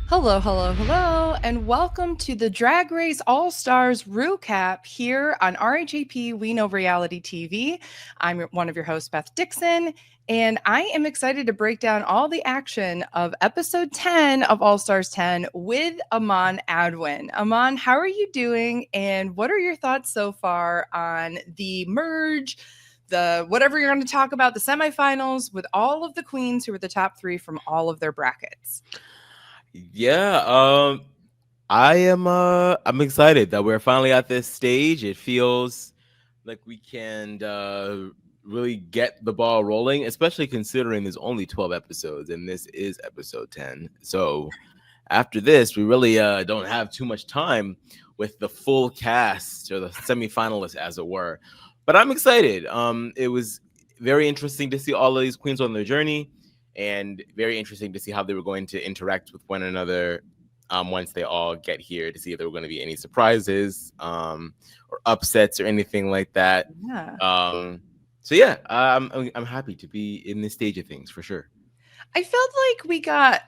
Hello, hello, hello, and welcome to the Drag Race All Stars RHAPup here on RHAP We Know Reality TV. I'm one of your hosts, Beth Dixon, and I am excited to break down all the action of episode 10 of All Stars 10 with Aman Adwin. Aman, how are you doing, and what are your thoughts so far on the merge? The whatever you're going to talk about, the semifinals with all of the queens who were the top three from all of their brackets. Yeah, I'm excited that we're finally at this stage. It feels like we can really get the ball rolling, especially considering there's only 12 episodes and this is episode 10. So after this, we really don't have too much time with the full cast or the semifinalists, as it were. But I'm excited. It was very interesting to see all of these queens on their journey, and very interesting to see how they were going to interact with one another once they all get here, to see if there were going to be any surprises or upsets or anything like that. Yeah. So yeah, I'm happy to be in this stage of things for sure. I felt like we got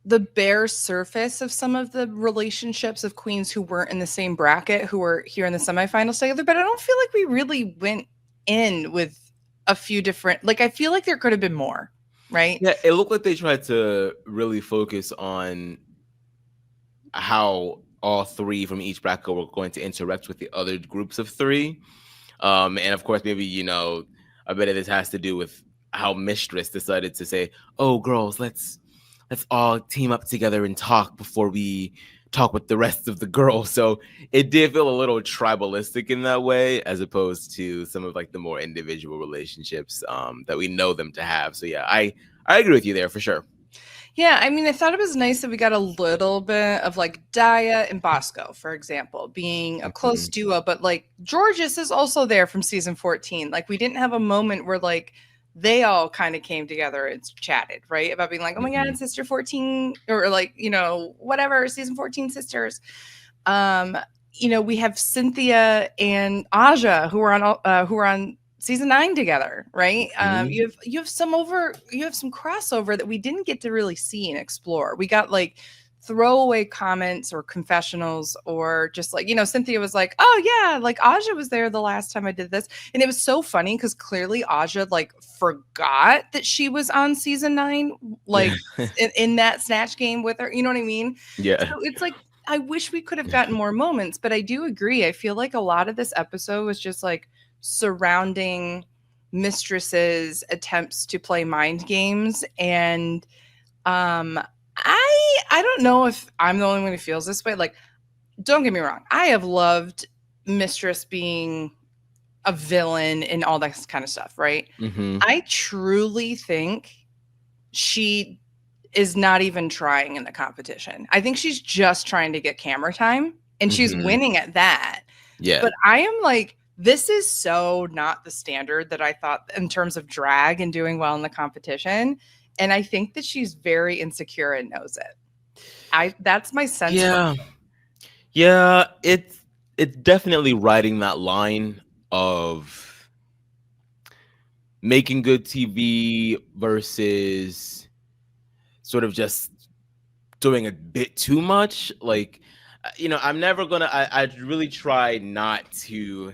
the bare surface of some of the relationships of queens who weren't in the same bracket who were here in the semifinals together, but I don't feel like we really went in with a few different, like I feel like there could have been more, right? Yeah, it looked like they tried to really focus on how all three from each bracket were going to interact with the other groups of three. And of course, maybe, a bit of this has to do with how Mistress decided to say, "Oh, girls, let's all team up together and talk before we talk with the rest of the girls." So it did feel a little tribalistic in that way, as opposed to some of like the more individual relationships that we know them to have. So yeah, I agree with you there for sure. Yeah, I mean, I thought it was nice that we got a little bit of like Daya and Bosco, for example, being a close Mhm. duo, but like Jorgeous is also there from season 14. Like, we didn't have a moment where like they all kind of came together and chatted, right? About being like, oh my God, Mhm. Sister 14, or like, whatever, season 14 sisters. Um, we have Cynthia and Aja who are on season 9 together, right? Mhm. You have some crossover that we didn't get to really see and explore. We got like throwaway comments or confessionals, or just like, Cynthia was like, oh yeah, like Aja was there the last time I did this. And it was so funny because clearly Aja like forgot that she was on season 9, like in that snatch game with her, you know what I mean? Yeah. So it's like, I wish we could have gotten more moments, but I do agree. I feel like a lot of this episode was just like surrounding Mistress's attempts to play mind games. And I don't know if I'm the only one who feels this way. Like, don't get me wrong, I have loved Mistress being a villain and all that kind of stuff, right? Mhm. I truly think she is not even trying in the competition. I think she's just trying to get camera time, and she's Mhm. winning at that. Yeah. But I am like, this is so not the standard that I thought in terms of drag and doing well in the competition. And I think that she's very insecure and knows it. That's my sense from Yeah. Yeah, it's definitely riding that line of making good TV versus sort of just doing a bit too much. Like, I'm never gonna. I really try not to,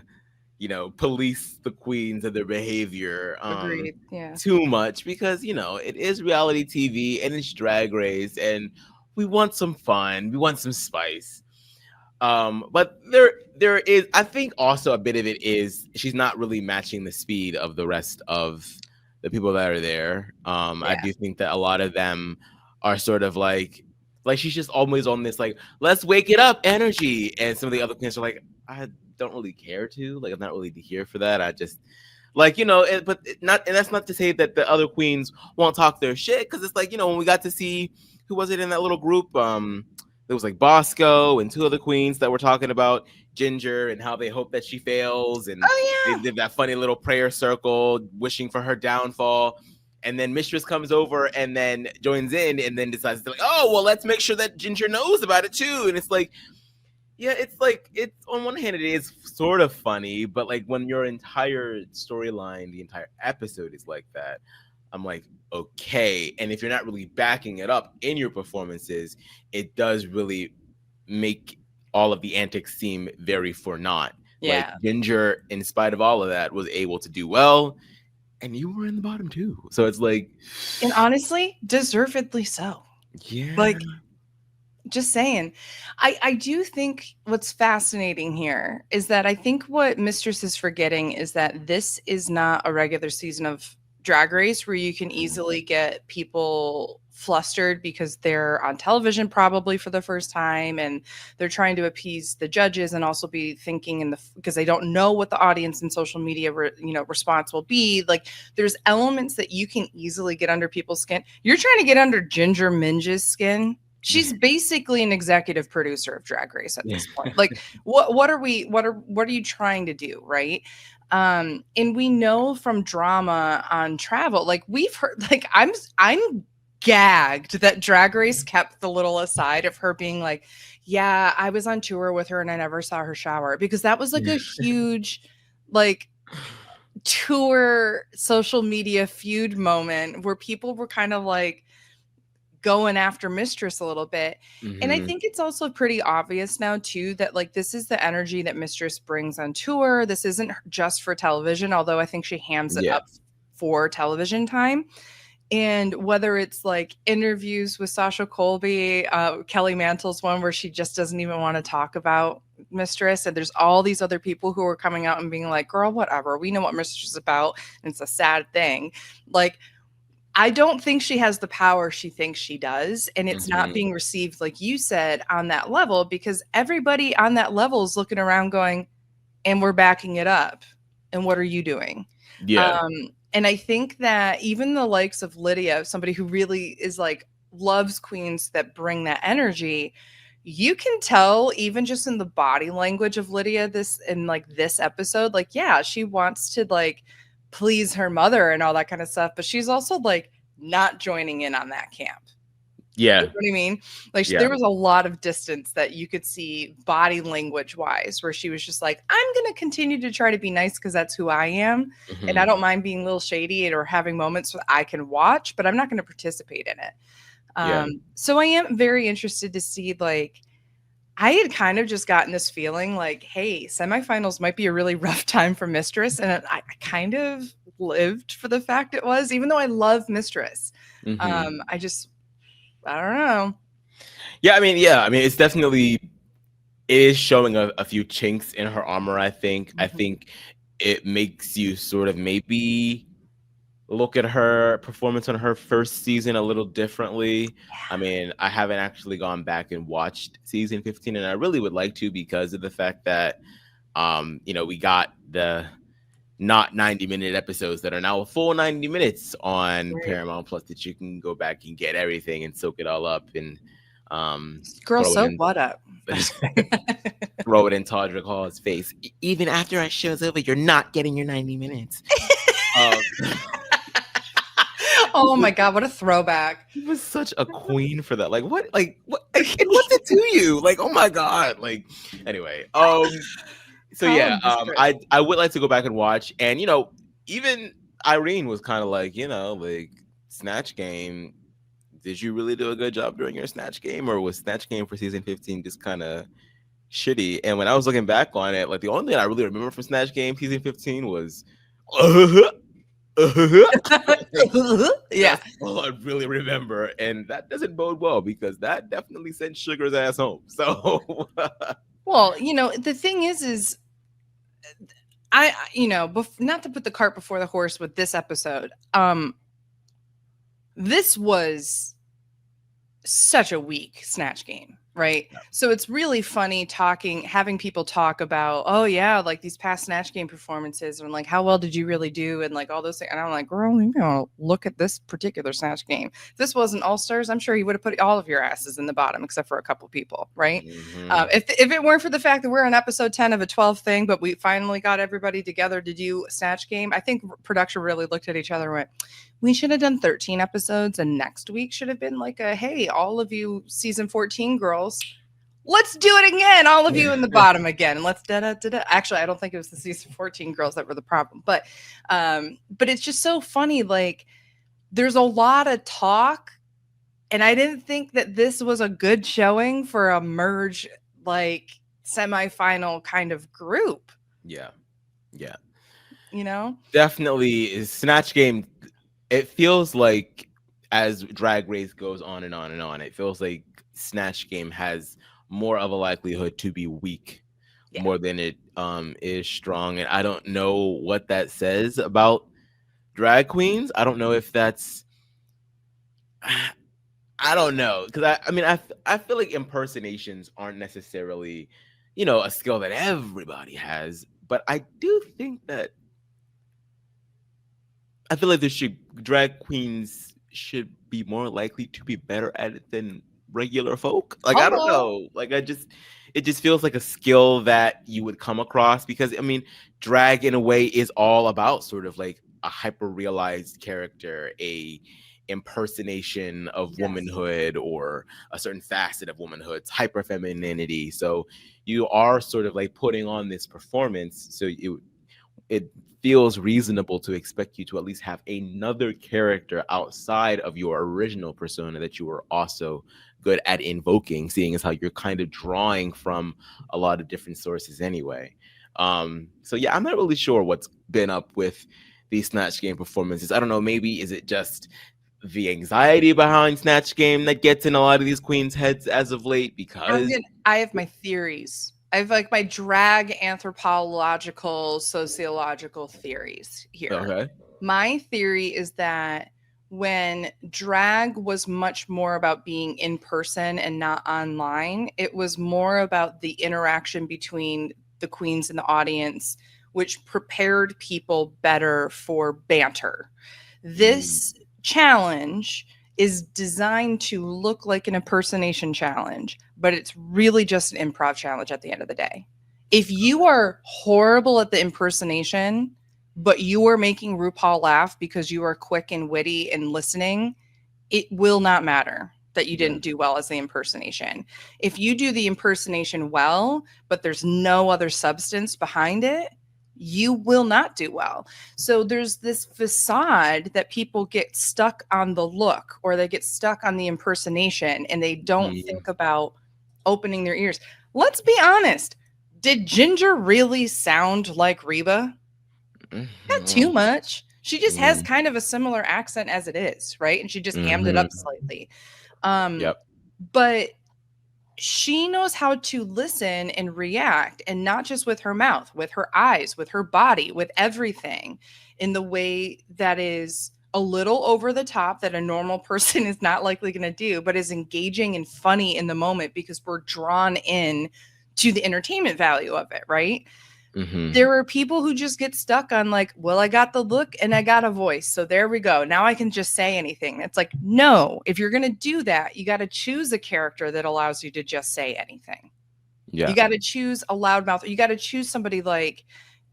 police the queens and their behavior Agreed. Yeah. too much, because it is reality TV and it's Drag Race, and we want some fun, we want some spice. But there is, I think, also a bit of it is she's not really matching the speed of the rest of the people that are there. I Yeah. do think that a lot of them are sort of like she's just always on this like, let's wake it up energy, and some of the other queens are like, I don't really care to, like, I'm not really here for that. I just like, not, and that's not to say that the other queens won't talk their shit, because it's like, when we got to see, who was it in that little group, there was like Bosco and two other queens that were talking about Ginger and how they hope that she fails, and they Oh did that funny little prayer circle wishing for her downfall. And then Mistress comes over and then joins in and then decides to, like, oh well, let's make sure that Ginger knows about it too. And it's like, yeah, it's like, it's, on one hand it is sort of funny, but like when your entire storyline, the entire episode is like that, I'm like, okay. And if you're not really backing it up in your performances, it does really make all of the antics seem very for naught. Like Yeah. Ginger, in spite of all of that, was able to do well, and you were in the bottom too. So it's like, And honestly, deservedly so. yeah, Like, just saying. I do think what's fascinating here is that I think what Mistress is forgetting is that this is not a regular season of Drag Race where you can easily get people flustered because they're on television probably for the first time and they're trying to appease the judges and also be thinking in the because they don't know what the audience and social media response will be. Like there's elements that you can easily get under people's skin. You're trying to get under Ginger Minge's skin. She's basically an executive producer of Drag Race at this point. Like what are you trying to do, right? And we know from drama on travel, like we've heard, like I'm gagged that Drag Race kept the little aside of her being like, yeah, I was on tour with her and I never saw her shower, because that was like a huge like tour social media feud moment where people were kind of like going after Mistress a little bit. And I think it's also pretty obvious now too that like this is the energy that Mistress brings on tour. This isn't just for television, although I think she hams it up for television time. And whether it's like interviews with Sasha Colby, Kelly Mantle's one where she just doesn't even want to talk about Mistress, and there's all these other people who are coming out and being like, girl, whatever, we know what Mistress is about, and it's a sad thing. Like, I don't think she has the power she thinks she does, and it's not being received, like you said, on that level, because everybody on that level is looking around going, and we're backing it up, and what are you doing? yeah. And I think that even the likes of Lydia, somebody who really is like loves queens that bring that energy, you can tell even just in the body language of Lydia this episode, like, yeah, she wants to like please her mother and all that kind of stuff, but she's also like not joining in on that camp. Yeah. You know what I mean? Like there was a lot of distance that you could see body language wise where she was just like, I'm going to continue to try to be nice because that's who I am. And I don't mind being a little shady or having moments that I can watch, but I'm not going to participate in it. So I am very interested to see, like, I had kind of just gotten this feeling like, hey, semifinals might be a really rough time for Mistress. And I kind of lived for the fact it was, even though I love Mistress. I don't know. Yeah, I mean, it's definitely, it is showing a few chinks in her armor, I think. I think it makes you sort of maybe look at her performance on her first season a little differently. I mean, I haven't actually gone back and watched season 15, and I really would like to, because of the fact that, we got the not 90-minute episodes that are now a full 90 minutes on Paramount Plus, that you can go back and get everything and soak it all up and girl, so what up? Throw it in Todrick Hall's face. Even after our show's over, you're not getting your 90 minutes. Oh my god, what a throwback. He was such a queen for that. Like what what's it to you? Like, oh my god. Like, anyway. So yeah, I would like to go back and watch. And even Irene was kind of like, like, Snatch Game, did you really do a good job during your Snatch Game, or was Snatch Game for season 15 just kind of shitty? And when I was looking back on it, like, the only thing I really remember from Snatch Game season 15 was yeah, that's all I really remember, and that doesn't bode well, because that definitely sent Sugar's ass home. So well, the thing is I not to put the cart before the horse with this episode, this was such a weak Snatch Game, right? Yeah. So it's really funny having people talk about, oh yeah, like these past Snatch Game performances, and like, how well did you really do, and like all those things. And I'm like, girl, look at this particular Snatch Game. If this wasn't All Stars, I'm sure you would have put all of your asses in the bottom, except for a couple people, right? If it weren't for the fact that we're on episode 10 of a 12 thing, but we finally got everybody together to do Snatch Game, I think production really looked at each other and went, we should have done 13 episodes, and next week should have been like hey, all of you season 14 girls, let's do it again. All of you in the bottom again. And let's da-da-da-da. Actually, I don't think it was the season 14 girls that were the problem. But it's just so funny. Like, there's a lot of talk, and I didn't think that this was a good showing for a merge, like, semifinal kind of group. Yeah. You know? Definitely, Snatch Game. It feels like as Drag Race goes on and on and on, it feels like Snatch Game has more of a likelihood to be weak more than it is strong. And I don't know what that says about drag queens. I don't know if that's I don't know, because I mean I feel like impersonations aren't necessarily, a skill that everybody has, but I do think that I feel like drag queens should be more likely to be better at it than regular folk. Like, I don't Hello. know. Like, it just feels like a skill that you would come across, because I mean, drag in a way is all about sort of like a hyper realized character, a impersonation of womanhood or a certain facet of womanhood's hyper femininity. So you are sort of like putting on this performance. So it feels reasonable to expect you to at least have another character outside of your original persona that you are also good at invoking, seeing as how you're kind of drawing from a lot of different sources anyway. So yeah, I'm not really sure what's been up with these Snatch Game performances. I don't know, maybe is it just the anxiety behind Snatch Game that gets in a lot of these queens' heads as of late? Because I have my theories. I have like my drag anthropological, sociological theories here. okay, My theory is that when drag was much more about being in person and not online, it was more about the interaction between the queens and the audience, which prepared people better for banter. This challenge is designed to look like an impersonation challenge, but it's really just an improv challenge at the end of the day. If you are horrible at the impersonation, but you are making RuPaul laugh because you are quick and witty and listening, it will not matter that you didn't do well as the impersonation. If you do the impersonation well, but there's no other substance behind it, you will not do well. So there's this facade that people get stuck on the look, or they get stuck on the impersonation, and they don't think about opening their ears. Let's be honest. Did Ginger really sound like Reba? Not too much. She just has kind of a similar accent as it is, right? And she just ammed it up slightly. But she knows how to listen and react, and not just with her mouth, with her eyes, with her body, with everything, in the way that is a little over the top, that a normal person is not likely going to do, but is engaging and funny in the moment because we're drawn in to the entertainment value of it, right? There are people who just get stuck on like, well, I got the look and I got a voice, so there we go. Now I can just say anything. It's like, no, if you're going to do that, you got to choose a character that allows you to just say anything. You got to choose a loudmouth. You got to choose somebody like,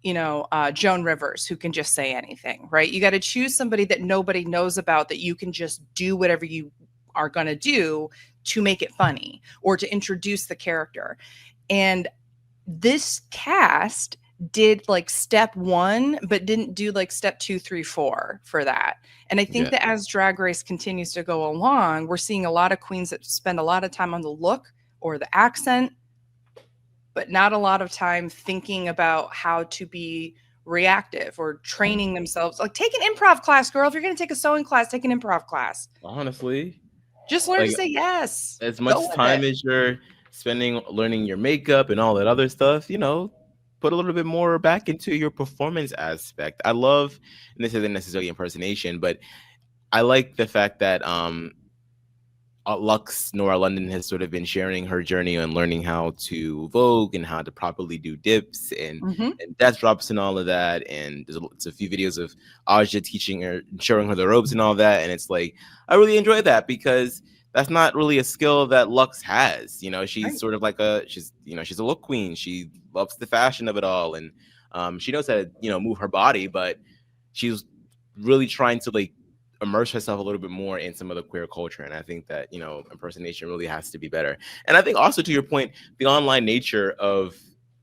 Joan Rivers, who can just say anything, right? You got to choose somebody that nobody knows about, that you can just do whatever you are going to do to make it funny or to introduce the character. And this cast did like step 1, but didn't do like step 2, 3, 4 for that. And I think that as Drag Race continues to go along, we're seeing a lot of queens that spend a lot of time on the look or the accent, but not a lot of time thinking about how to be reactive or training themselves. Like, take an improv class, girl. If you're going to take a sewing class, take an improv class. Honestly, just learn to say yes. As much time as you're spending learning your makeup and all that other stuff, put a little bit more back into your performance aspect. I love, and this isn't necessarily impersonation, but I like the fact that Lux Nora London has sort of been sharing her journey on learning how to Vogue and how to properly do dips and death drops and all of that. And there's a few videos of Aja teaching her, showing her the ropes and all that. And it's like, I really enjoy that, because that's not really a skill that Lux has. She's sort of like she's a look queen. She loves the fashion of it all. And she knows how to, move her body, but she's really trying to like immerse herself a little bit more in some of the queer culture. And I think that, impersonation really has to be better. And I think also, to your point, the online nature of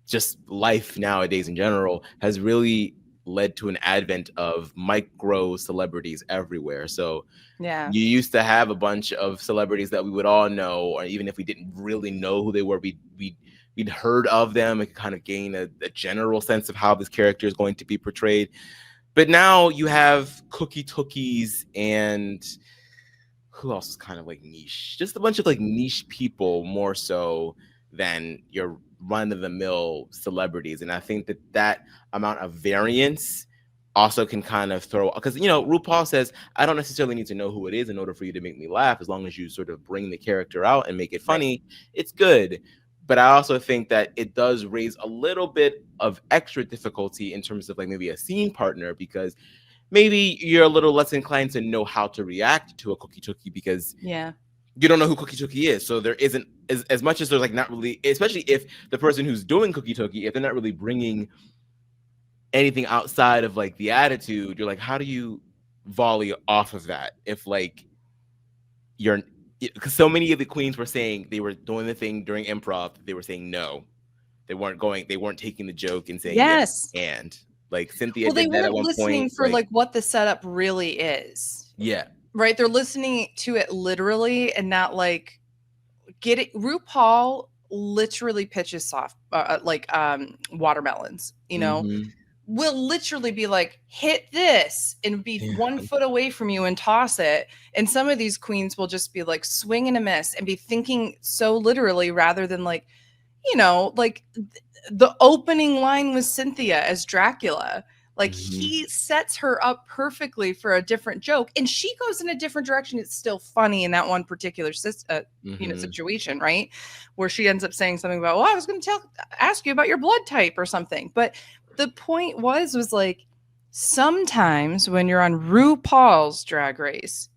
just life nowadays in general has really led to an advent of micro celebrities everywhere. So Yeah. you used to have a bunch of celebrities that we would all know, or even if we didn't really know who they were, we'd heard of them and kind of gain a general sense of how this character is going to be portrayed. But now you have cookie tookies and who else is kind of like niche? Just a bunch of like niche people more so than your run of the mill celebrities. And I think that that amount of variance also can kind of throw, because RuPaul says I don't necessarily need to know who it is in order for you to make me laugh. As long as you sort of bring the character out and make it Right. funny, it's good. But I also think that it does raise a little bit of extra difficulty in terms of like maybe a scene partner, because maybe you're a little less inclined to know how to react to a cookie tookie because Yeah. you don't know who cookie tookie is. So there isn't as much as there's like not really, especially if the person who's doing cookie tookie, if they're not really bringing anything outside of like the attitude, you're like, how do you volley off of that if like you're, because so many of the queens were saying they were doing the thing during improv, they were saying no, they weren't taking the joke and saying yes. Yes. And like Cynthia Well, they did that at weren't one listening point, for like what the setup really is. yeah. Right. They're listening to it literally and not like get it. RuPaul literally pitches soft, watermelons, Mm-hmm. will literally be like, hit this and be 1 foot away from you and toss it. And some of these queens will just be like swing and a miss and be thinking so literally rather than like, like the opening line was Cynthia as Dracula. Like he sets her up perfectly for a different joke, and she goes in a different direction. It's still funny in that one particular situation, right? Where she ends up saying something about, "Well, I was going to ask you about your blood type or something." But the point was like sometimes when you're on RuPaul's Drag Race,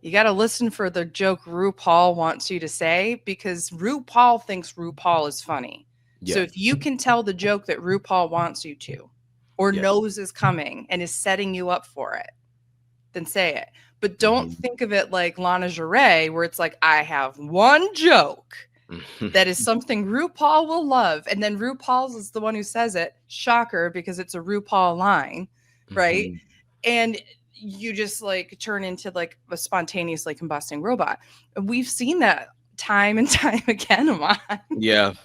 you got to listen for the joke RuPaul wants you to say, because RuPaul thinks RuPaul is funny. Yeah. So if you can tell the joke that RuPaul wants you to, or knows is coming and is setting you up for it, then say it. But don't think of it like Lana Jarre, where it's like, I have one joke that is something RuPaul will love. And then RuPaul's is the one who says it. Shocker, because it's a RuPaul line, right? And you just like turn into like a spontaneously combusting robot. We've seen that time and time again, Aman. Yeah.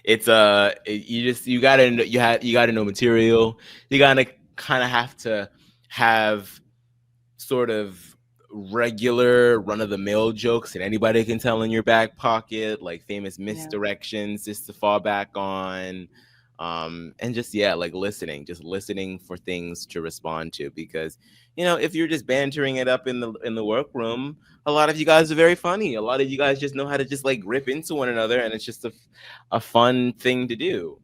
It's you gotta know material. You gotta kind of have to have sort of regular run-of-the-mill jokes that anybody can tell in your back pocket, like famous misdirections just to fall back on. And just like listening for things to respond to, because if you're just bantering it up in the workroom, a lot of you guys are very funny. A lot of you guys just know how to just like rip into one another, and it's just a fun thing to do.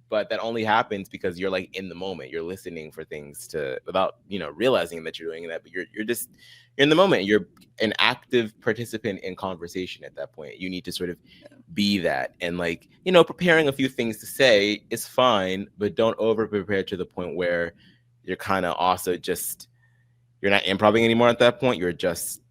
But that only happens because you're like in the moment. You're listening for things to without realizing that you're doing that, but you're in the moment. You're an active participant in conversation at that point. You need to sort of be that, and like preparing a few things to say is fine, but don't over prepare to the point where you're kind of also just you're not improvising anymore at that point. You're just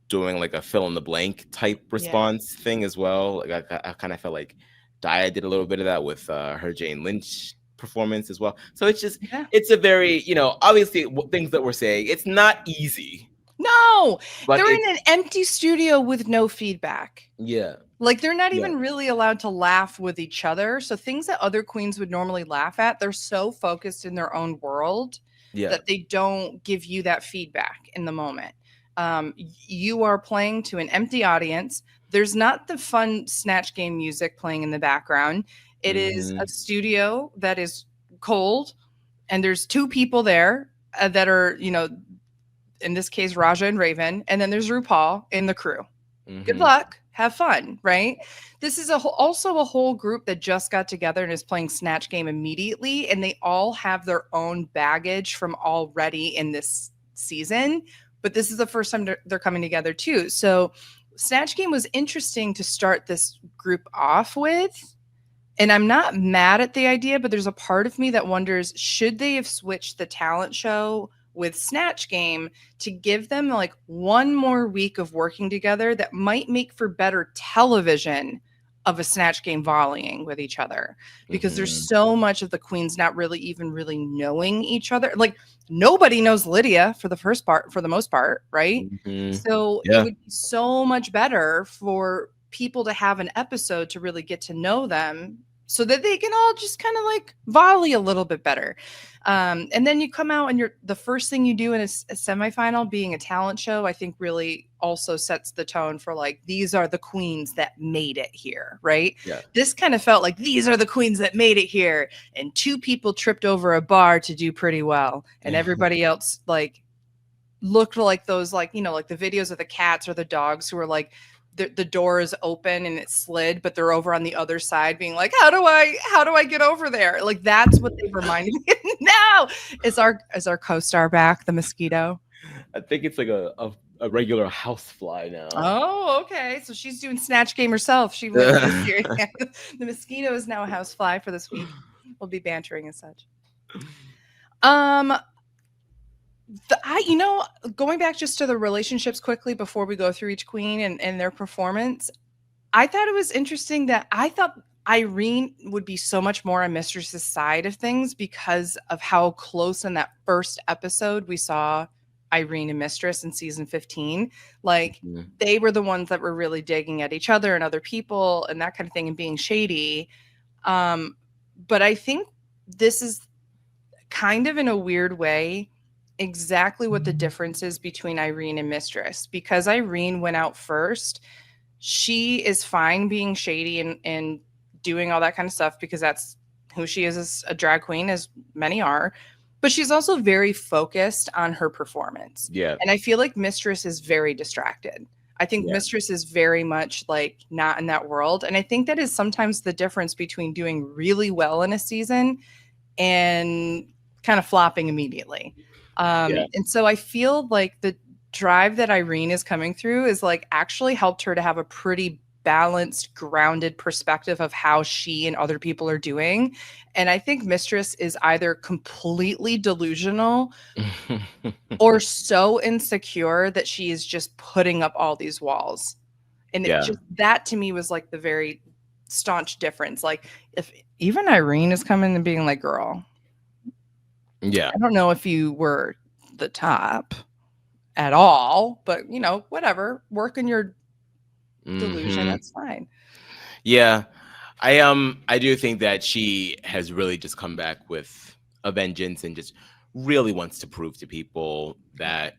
doing like a fill in the blank type response thing as well. Like I kind of felt like Daya did a little bit of that with her Jane Lynch performance as well. So it's just it's a very obviously things that we're saying, it's not easy. No, but they're in an empty studio with no feedback. Yeah. Like they're not even really allowed to laugh with each other. So things that other queens would normally laugh at, they're so focused in their own world that they don't give you that feedback in the moment. You are playing to an empty audience. There's not the fun Snatch game music playing in the background. It is a studio that is cold, and there's two people there that are, in this case, Raja and Raven, and then there's RuPaul in the crew. Good luck. Have fun, right? This is also a whole group that just got together and is playing Snatch game immediately, and they all have their own baggage from already in this season, but this is the first time they're coming together too. So Snatch game was interesting to start this group off with, and I'm not mad at the idea, but there's a part of me that wonders, should they have switched the talent show with Snatch game to give them like one more week of working together that might make for better television of a Snatch game volleying with each other, because there's Mhm. so much of the queens not really even really knowing each other. Like nobody knows Lydia for the most part, right? Mhm. So it Yeah. would be so much better for people to have an episode to really get to know them so that they can all just kind of like volley a little bit better. And then you come out and the first thing you do in a semifinal being a talent show, I think really also sets the tone for like, these are the queens that made it here, right? Yeah. This kind of felt like these are the queens that made it here. And two people tripped over a bar to do pretty well. And everybody else like looked like those, like, you know, like the videos of the cats or the dogs who are like, the door is open and it slid, but they're over on the other side being like, how do I get over there? Like that's what they reminded me. Now is our co-star back, the mosquito? I think it's like a regular housefly now. Oh, okay. So she's doing Snatch game herself. She went for the series. The mosquito is now a housefly for this week. We'll be bantering as such. Going back just to the relationships quickly before we go through each queen and their performance, I thought it was interesting that I thought Irene would be so much more on Mistress's side of things because of how close in that first episode we saw Irene and Mistress in season 15. Like they were the ones that were really digging at each other and other people and that kind of thing and being shady. But I think this is kind of in a weird way exactly what the difference is between Irene and Mistress, because Irene went out first. She is fine being shady and doing all that kind of stuff because that's who she is as a drag queen, as many are. But she's also very focused on her performance. Yeah. And I feel like Mistress is very distracted. I think Mistress is very much like not in that world. And I think that is sometimes the difference between doing really well in a season and kind of flopping immediately. And so I feel like the drive that Irene is coming through is like actually helped her to have a pretty balanced, grounded perspective of how she and other people are doing. And I think Mistress is either completely delusional or so insecure that she is just putting up all these walls. And it just, that to me was like the very staunch difference. Like if even Irene is coming and being like, girl, I don't know if you were the top at all, but you know, whatever, work in your delusion, that's fine. Yeah. I do think that she has really just come back with a vengeance and just really wants to prove to people that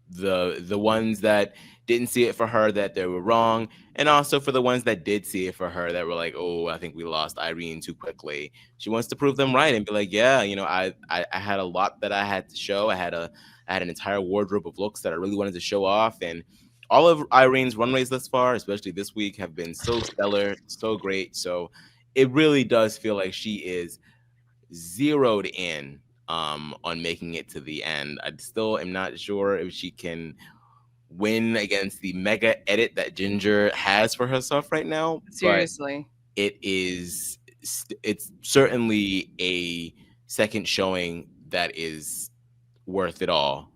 the ones that didn't see it for her, that they were wrong, and also for the ones that did see it for her, that were like, oh, I think we lost Irene too quickly. She wants to prove them right and be like, yeah, you know, I had a lot that I had to show. I had an entire wardrobe of looks that I really wanted to show off, and all of Irene's runways thus far, especially this week, have been so stellar, so great. So it really does feel like she is zeroed in on making it to the end. I still am not sure if she can win against the mega edit that Ginger has for herself right now. Seriously. But it's certainly a second showing that is worth it all.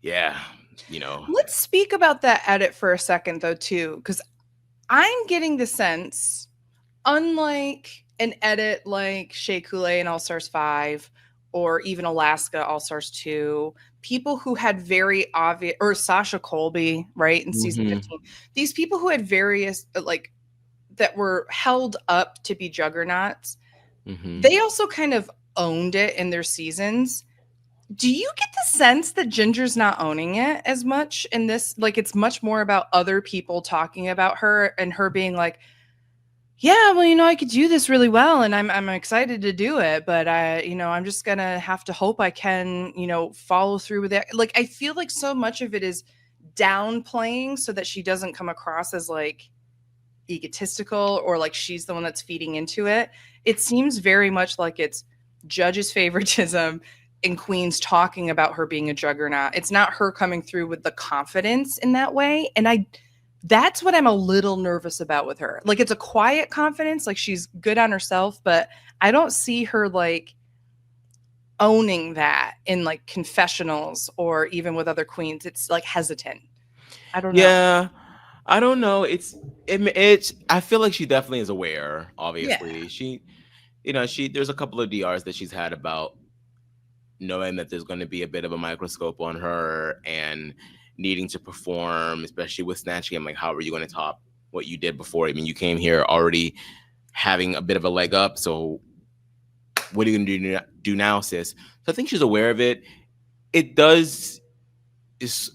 Yeah, you know. Let's speak about that edit for a second though too, because I'm getting the sense, unlike an edit like Shea Coulee in All Stars 5 or even Alaska All Stars 2, people who had very obvious, or Sasha Colby, right, in season 15, these people who had various, like, that were held up to be juggernauts, they also kind of owned it in their seasons. Do you get the sense that Ginger's not owning it as much in this? Like, it's much more about other people talking about her and her being like, yeah, well, you know, I could do this really well and I'm excited to do it, but I'm just going to have to hope I can, follow through with it. Like, I feel like so much of it is downplaying so that she doesn't come across as like egotistical or like she's the one that's feeding into it. It seems very much like it's judges' favoritism and queens talking about her being a juggernaut. It's not her coming through with the confidence in that way. And that's what I'm a little nervous about with her. Like, it's a quiet confidence, like she's good on herself, but I don't see her like owning that in like confessionals or even with other queens. It's like hesitant. I don't know. Yeah. I don't know. It's. I feel like she definitely is aware. Yeah. Obviously, she there's a couple of DRs that she's had about knowing that there's going to be a bit of a microscope on her and needing to perform, especially with Snatch Game. Like, how are you going to top what you did before? I mean, you came here already having a bit of a leg up. So, what are you going to do now, sis? So, I think she's aware of it. It does. Is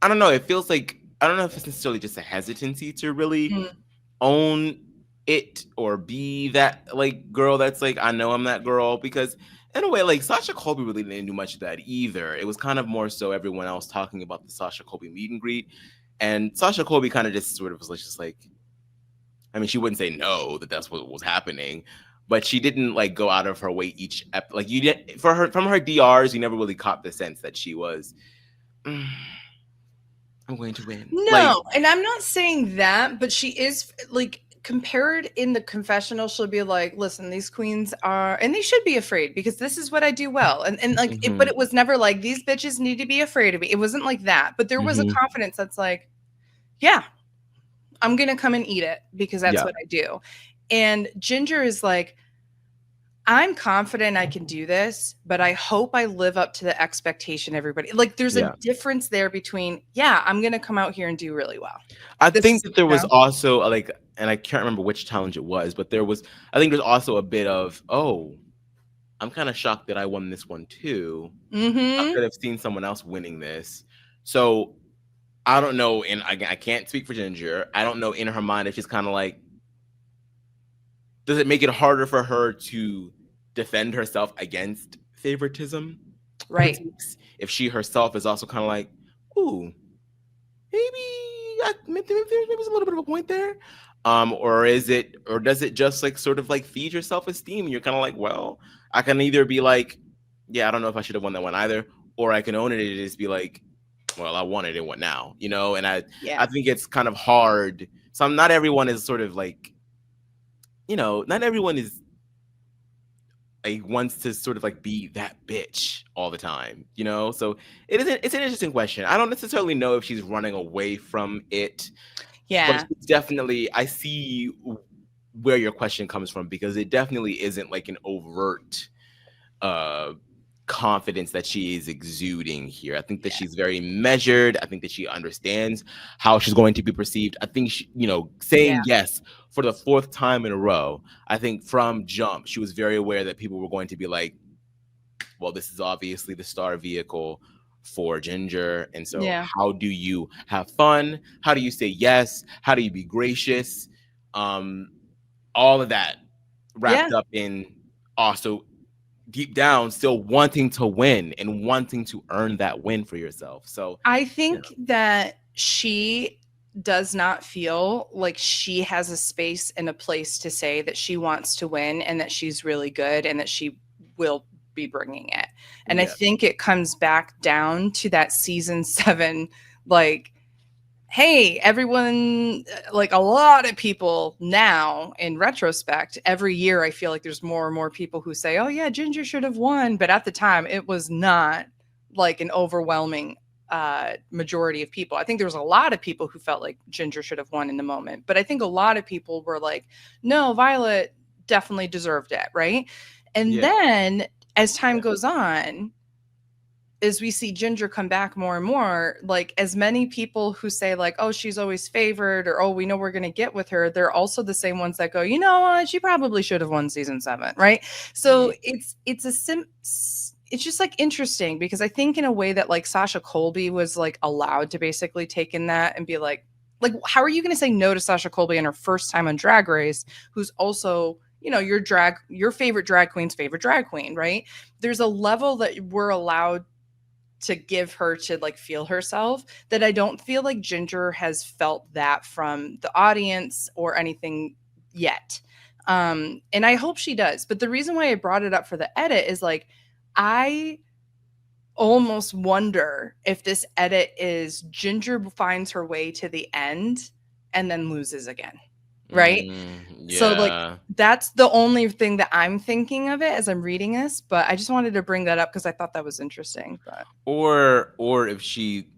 I don't know. It feels like I don't know if it's necessarily just a hesitancy to really Mm, own it or be that like girl that's like I know I'm that girl because in a way like Sasha Colby really didn't do much of that either. It was kind of more so everyone else talking about the Sasha Colby meet and greet, and Sasha Colby kind of just sort of was like, just like I mean she wouldn't say no that that's what was happening, but she didn't like go out of her way like you did for her from her DRs you never really caught the sense that she was "Mm, I'm going to win like no, and I'm not saying that, but she is like compared in the confessional. She'll be like, "Listen, these queens are, and they should be afraid because this is what I do well." And like, but mhm, it was never like these bitches need to be afraid of me. It wasn't like that. But there was a mhm, confidence that's like, "Yeah, I'm gonna come and eat it because that's yeah what I do." And Ginger is like, I'm confident I can do this, but I hope I live up to the expectation everybody. Like there's a yeah. difference there between, yeah, I'm going to come out here and do really well. I This think is, that there was also like, and I can't remember which challenge it was, but there was, I think there's also a bit of, oh, I'm kind of shocked that I won this one too. I Mhm. could have seen someone else winning this. So I don't know. And again, I can't speak for Ginger. I don't know in her mind if she's kind of like, does it make it harder for her to defend herself against favoritism Right. critiques if she herself is also kind of like, ooh, maybe maybe there's a little bit of a point there, or is it, or does it just like sort of like feed your self-esteem and you're kind of like, well, I can either be like, yeah, I don't know if I should have won that one either, or I can own it and just be like, well, I won it and what now, and I Yeah. think it's kind of hard. Some Not everyone is sort of like, not everyone is like wants to sort of like be that bitch all the time. So it's an interesting question. I don't necessarily know if she's running away from it, but Yeah. it's definitely, I see where your question comes from because it definitely isn't like an overt uh confidence that she is exuding here. I think that Yeah. she's very measured. I think that she understands how she's going to be perceived. I think saying Yeah. yes for the fourth time in a row, I think from jump she was very aware that people were going to be like, well, this is obviously the star vehicle for Ginger. And so, Yeah. how do you have fun? How do you say yes? How do you be gracious? Um, all of that Yeah. wrapped up in also deep down still wanting to win and wanting to earn that win for yourself. So, I yeah, think that she does not feel like she has a space and a place to say that she wants to win and that she's really good and that she will be bringing it. And I yeah, think it comes back down to that season 7, like, hey, everyone, like a lot of people now in retrospect, every year I feel like there's more and more people who say, oh, yeah, Ginger should have won. But at the time, it was not like an overwhelming majority of people. I think there was a lot of people who felt like Ginger should have won in the moment. But I think a lot of people were like, no, Violet definitely deserved it. Right. And yeah, then as time yeah, goes on, as we see Ginger come back more and more, like as many people who say like, oh, she's always favored, or oh, we know we're going to get with her, they're also the same ones that go, you know what, she probably should have won season 7, right? So mhm, it's just like interesting because I think in a way that like Sasha Colby was like allowed to basically take in that and be like how are you going to say no to Sasha Colby in her first time on Drag Race, who's also your favorite drag queen's favorite drag queen, right? There's a level that we're allowed to give her to like feel herself that I don't feel like Ginger has felt that from the audience or anything yet. And I hope she does. But the reason why I brought it up for the edit is like I almost wonder if this edit is Ginger finds her way to the end and then loses again. Right? So like yeah. that's the only thing that I'm thinking of it as I'm reading this, but I just wanted to bring that up because I thought that was interesting. But Or if she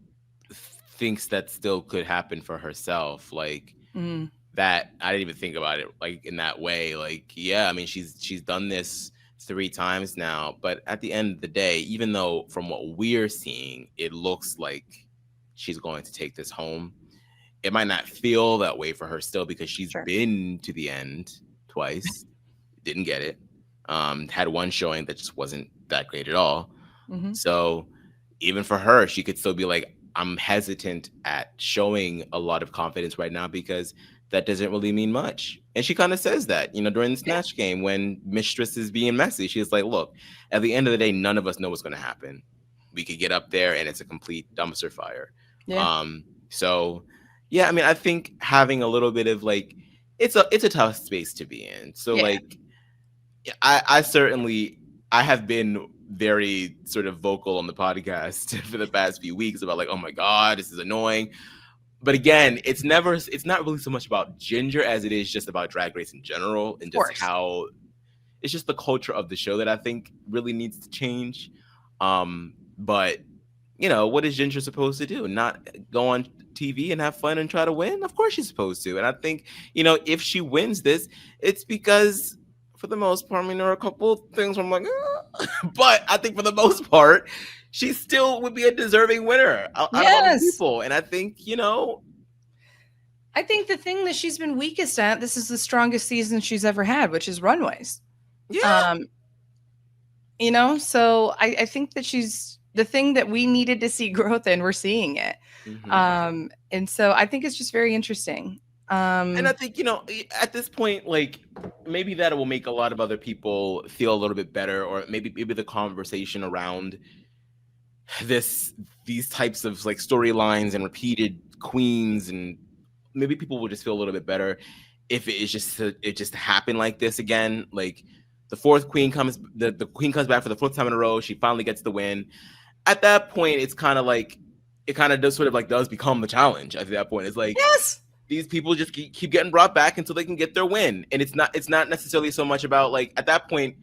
thinks that still could happen for herself. Like Mm, that, I didn't even think about it like in that way. Like, yeah, I mean, she's done this 3 times now, but at the end of the day, even though from what we're seeing, it looks like she's going to take this home, it might not feel that way for her still because she's sure. been to the end twice, didn't get it. Had one showing that just wasn't that great at all. Hmm. So even for her, she could still be like, I'm hesitant at showing a lot of confidence right now because that doesn't really mean much. And she kind of says that, during the Yeah. Snatch game when Mistress is being messy. She's like, look, at the end of the day, none of us know what's going to happen. We could get up there and it's a complete dumpster fire. Yeah. So yeah, I mean, I think having a little bit of like, it's a tough space to be in. So Yeah. like, I certainly, I have been very sort of vocal on the podcast for the past few weeks about like, oh my God, this is annoying. But again, it's not really so much about Ginger as it is just about Drag Race in general and Of just course. how it's just the culture of the show that I think really needs to change. But what is Ginger supposed to do? Not go on TV and have fun and try to win? Of course she's supposed to. And I think, if she wins this, it's because for the most part, I mean, there are a couple of things where I'm like, but I think for the most part, she still would be a deserving winner out of all the Yes. people. And I think, I think the thing that she's been weakest at, this is the strongest season she's ever had, which is runways. yeah. So I think that she's the thing that we needed to see growth in, we're seeing it. Mhm. And so I think it's just very interesting. And I think, at this point, like maybe that will make a lot of other people feel a little bit better, or maybe the conversation around these types of like storylines and repeated queens, and maybe people will just feel a little bit better if it just happened like this again. Like the queen comes back for the fourth time in a row. She finally gets the win. At that point, it's kind of like it kind of does sort of like does become the challenge. At that point, it's like Yes. these people just keep getting brought back until they can get their win, and it's not necessarily so much about like at that point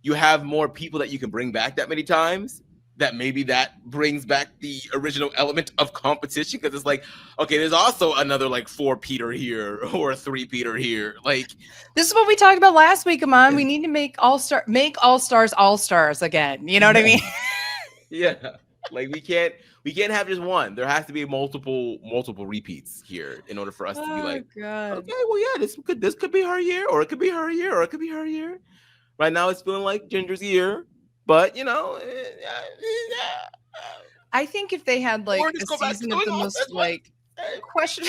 you have more people that you can bring back that many times, that maybe that brings back the original element of competition, because it's like, okay, there's also another like 4 Peter here or 3 Peter here. Like This is what we talked about last week, Aman. We need to make all stars again. You know what I mean? yeah, like we can't have just one. There has to be multiple repeats here in order for us to be like, God. okay, well, yeah, this could be her year, or it could be her year, or it could be her year. Right now, it's feeling like Ginger's year, but I think if they had like or a just go back to season of doing the all most this one. like question.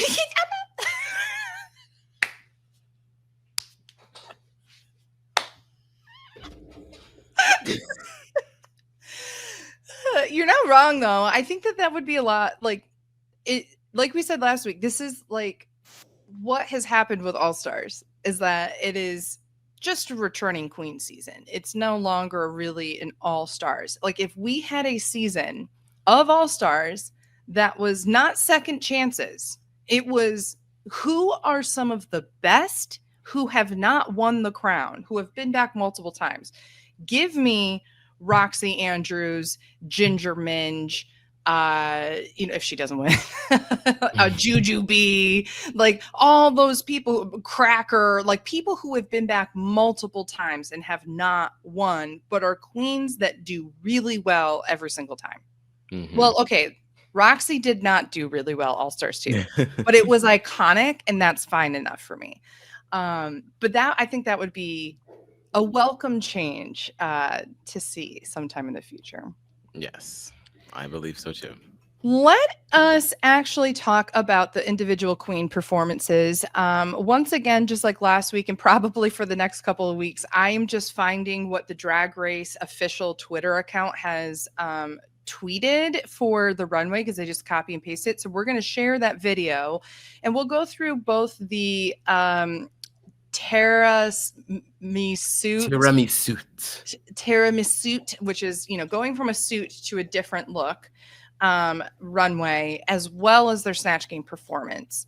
You're not wrong though. I think that would be a lot like it. Like we said last week, this is like what has happened with All Stars is that it is just a returning queen season. It's no longer really an All Stars. Like if we had a season of All Stars that was not second chances, it was who are some of the best who have not won the crown, who have been back multiple times. Give me Roxy Andrews, Ginger Minge, if she doesn't win, Juju B, like all those people, Cracker, like people who have been back multiple times and have not won, but are queens that do really well every single time. Mm-hmm. Well, okay, Roxy did not do really well All Stars 2, but it was iconic, and that's fine enough for me. But that I think that would be a welcome change to see sometime in the future. Yes, I believe so too. Let us actually talk about the individual queen performances. Once again, just like last week and probably for the next couple of weeks, I am just finding what the Drag Race official Twitter account has tweeted for the runway, because they just copy and paste it. So we're going to share that video and we'll go through both the tiramisu, which is, going from a suit to a different look runway, as well as their Snatch Game performance.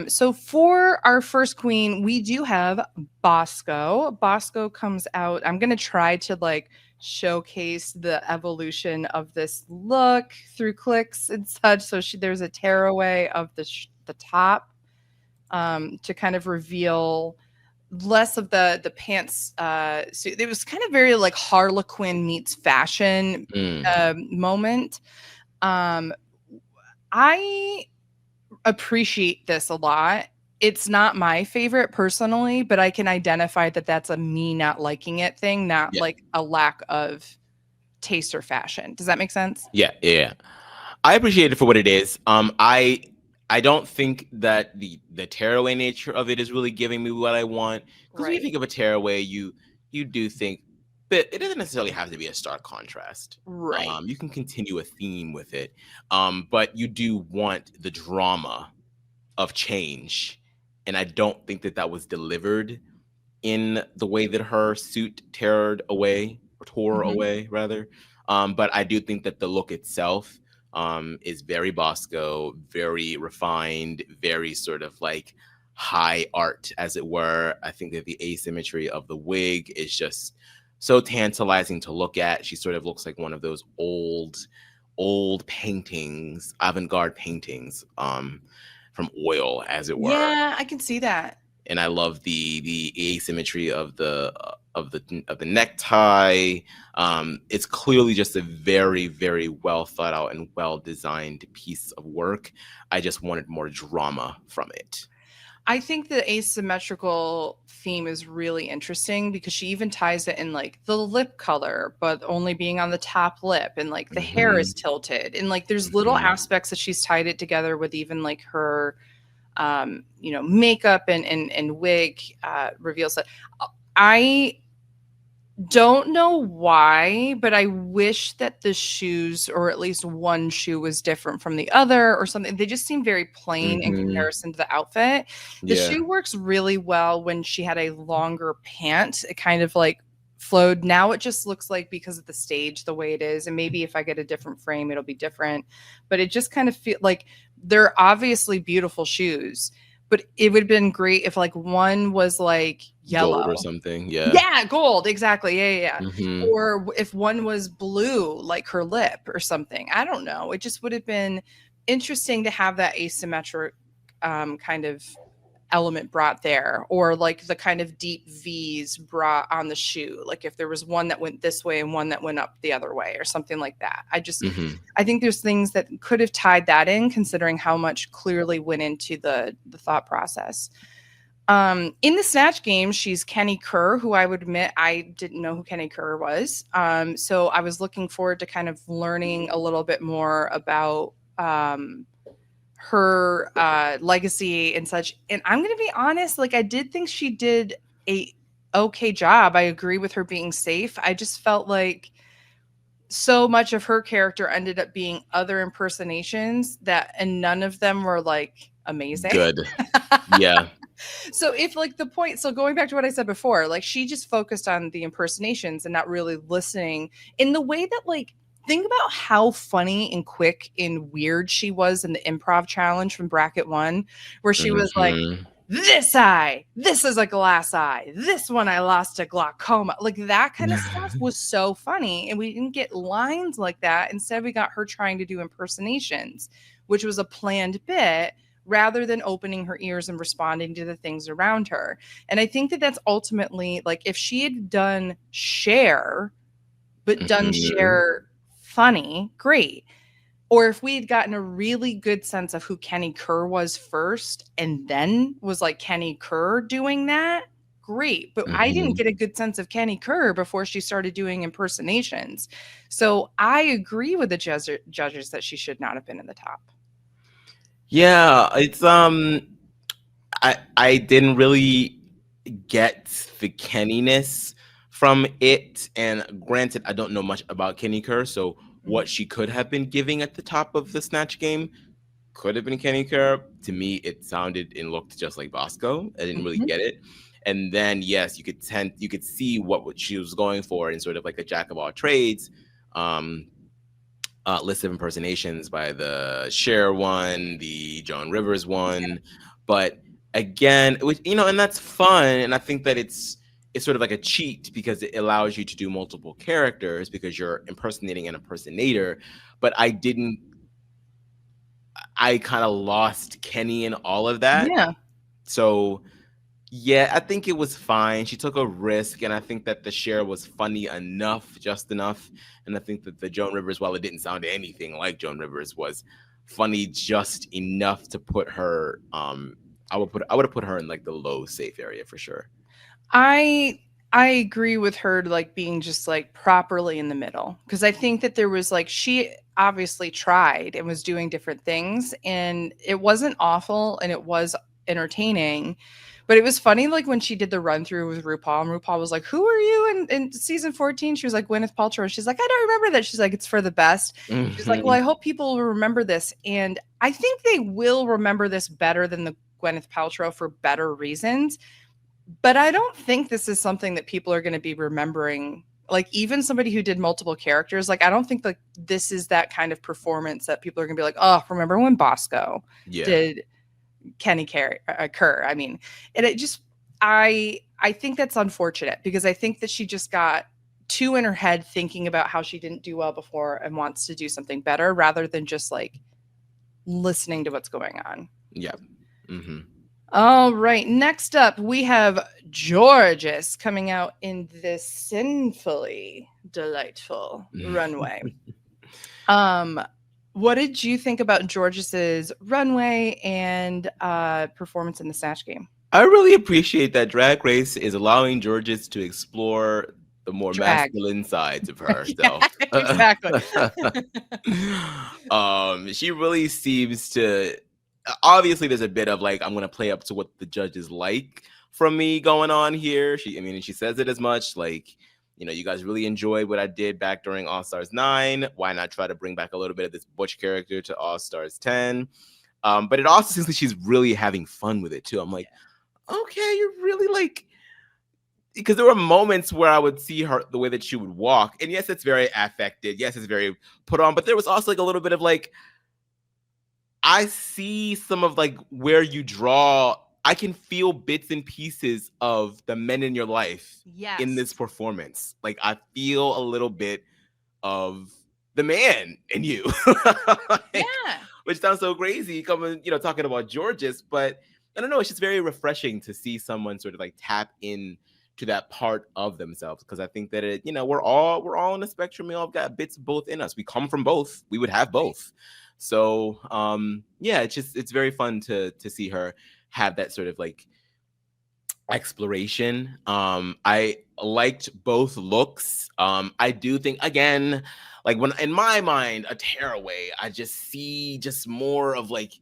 So for our first queen, we do have Bosco. Bosco comes out. I'm going to try to like showcase the evolution of this look through clicks and such. So there's a tearaway of the top to kind of reveal less of the pants. So it was kind of very like Harlequin meets fashion moment. I appreciate this a lot. It's not my favorite personally, but I can identify that that's a me not liking it thing, not like a lack of taste or fashion. Does that make sense? Yeah. I appreciate it for what it is. I don't think that the tearaway nature of it is really giving me what I want. Because when you think of a tearaway, you do think, but it doesn't necessarily have to be a stark contrast. Right. You can continue a theme with it. But you do want the drama of change. And I don't think that was delivered in the way that her suit tore away, rather. But I do think that the look itself is very Bosco, very refined, very sort of like high art, as it were. I think that the asymmetry of the wig is just so tantalizing to look at. She sort of looks like one of those old paintings, avant-garde paintings from oil, as it were. Yeah, I can see that. And I love the asymmetry of the necktie. It's clearly just a very, very well thought out and well designed piece of work. I just wanted more drama from it. I think the asymmetrical theme is really interesting because she even ties it in like the lip color, but only being on the top lip, and like the hair is tilted, and like there's little aspects that she's tied it together with, even like her makeup and wig reveals that. I don't know why, but I wish that the shoes, or at least one shoe, was different from the other or something. They just seem very plain in comparison to the outfit. The shoe works really well when she had a longer pant. It kind of like flowed. Now it just looks like, because of the stage the way it is, and maybe if I get a different frame it'll be different, but it just kind of feel like they're obviously beautiful shoes, but it would have been great if like one was like yellow gold or something. Yeah, gold, exactly. Yeah. Or if one was blue, like her lip or something. I don't know, it just would have been interesting to have that asymmetric kind of element brought there, or like the kind of deep V's brought on the shoe, like if there was one that went this way and one that went up the other way or something like that. I think there's things that could have tied that in, considering how much clearly went into the thought process. In the Snatch game, she's Kenny Kerr, who I would admit I didn't know who Kenny Kerr was. So I was looking forward to kind of learning a little bit more about her legacy and such. And I'm going to be honest, like I did think she did a okay job. I agree with her being safe. I just felt like so much of her character ended up being other impersonations and none of them were like amazing. Good. Yeah. So if like the point, so going back to what I said before, like she just focused on the impersonations and not really listening in the way that, like, think about how funny and quick and weird she was in the improv challenge from bracket 1, where she was like, this eye, this is a glass eye, this one I lost to glaucoma. Like that kind of stuff was so funny. And we didn't get lines like that. Instead, we got her trying to do impersonations, which was a planned bit, rather than opening her ears and responding to the things around her. And I think that that's ultimately, like, if she had done Cher, but done Cher funny, great. Or if we had gotten a really good sense of who Kenny Kerr was first and then was like Kenny Kerr doing that, great. But I didn't get a good sense of Kenny Kerr before she started doing impersonations. So I agree with the judges that she should not have been in the top. Yeah, it's I didn't really get the Kenny-ness from it, and granted, I don't know much about Kenny Kerr, so what she could have been giving at the top of the Snatch game could have been Kenny Kerr. To me, it sounded and looked just like Bosco. I didn't really get it. And then, yes, you could see what she was going for in sort of like a jack of all trades list of impersonations by the Cher one, the Joan Rivers one. But again, which, and that's fun. And I think that it's it's sort of like a cheat because it allows you to do multiple characters because you're impersonating an impersonator. But I kind of lost Kenny in all of that. Yeah. So yeah, I think it was fine. She took a risk, and I think that the share was funny enough, just enough. And I think that the Joan Rivers, while it didn't sound anything like Joan Rivers, was funny just enough to put her. I would have put her in like the low safe area for sure. I agree with her like being just like properly in the middle, because I think that there was like, she obviously tried and was doing different things, and it wasn't awful and it was entertaining. But it was funny, like when she did the run through with RuPaul, and RuPaul was like, "Who are you in season 14?" She was like, "Gwyneth Paltrow." And she's like, "I don't remember that." She's like, "It's for the best." She's like, "Well, I hope people will remember this." And I think they will remember this better than the Gwyneth Paltrow for better reasons. But I don't think this is something that people are going to be remembering. Like, even somebody who did multiple characters, like, I don't think like this is that kind of performance that people are going to be like, "Oh, remember when Bosco did Kenny Kerr?" I mean, and it just, I think that's unfortunate, because I think that she just got too in her head thinking about how she didn't do well before and wants to do something better rather than just like listening to what's going on. Yeah. Mm-hmm. All right. Next up, we have Jorgeous coming out in this sinfully delightful runway. What did you think about Jorgeous's runway and performance in the Snatch game? I really appreciate that Drag Race is allowing Jorgeous to explore the more masculine sides of herself. Exactly. She really seems to. Obviously, there's a bit of like, I'm going to play up to what the judges like from me going on here. She says it as much. Like, you guys really enjoyed what I did back during All Stars 9. Why not try to bring back a little bit of this Butch character to All Stars 10? But it also seems like she's really having fun with it too. I'm like, okay, you're really like, because there were moments where I would see her, the way that she would walk. And yes, it's very affected. Yes, it's very put on. But there was also like a little bit of like, I see some of like where you draw. I can feel bits and pieces of the men in your life in this performance. Like, I feel a little bit of the man in you. Like, which sounds so crazy coming, talking about Jorgeous, but I don't know. It's just very refreshing to see someone sort of like tap in to that part of themselves, because I think that we're all on the spectrum. We all got bits of both in us. We come from both. We would have both. So yeah, it's very fun to see her have that sort of like exploration. I liked both looks. I do think, again, like when in my mind a tearaway, I just see just more of like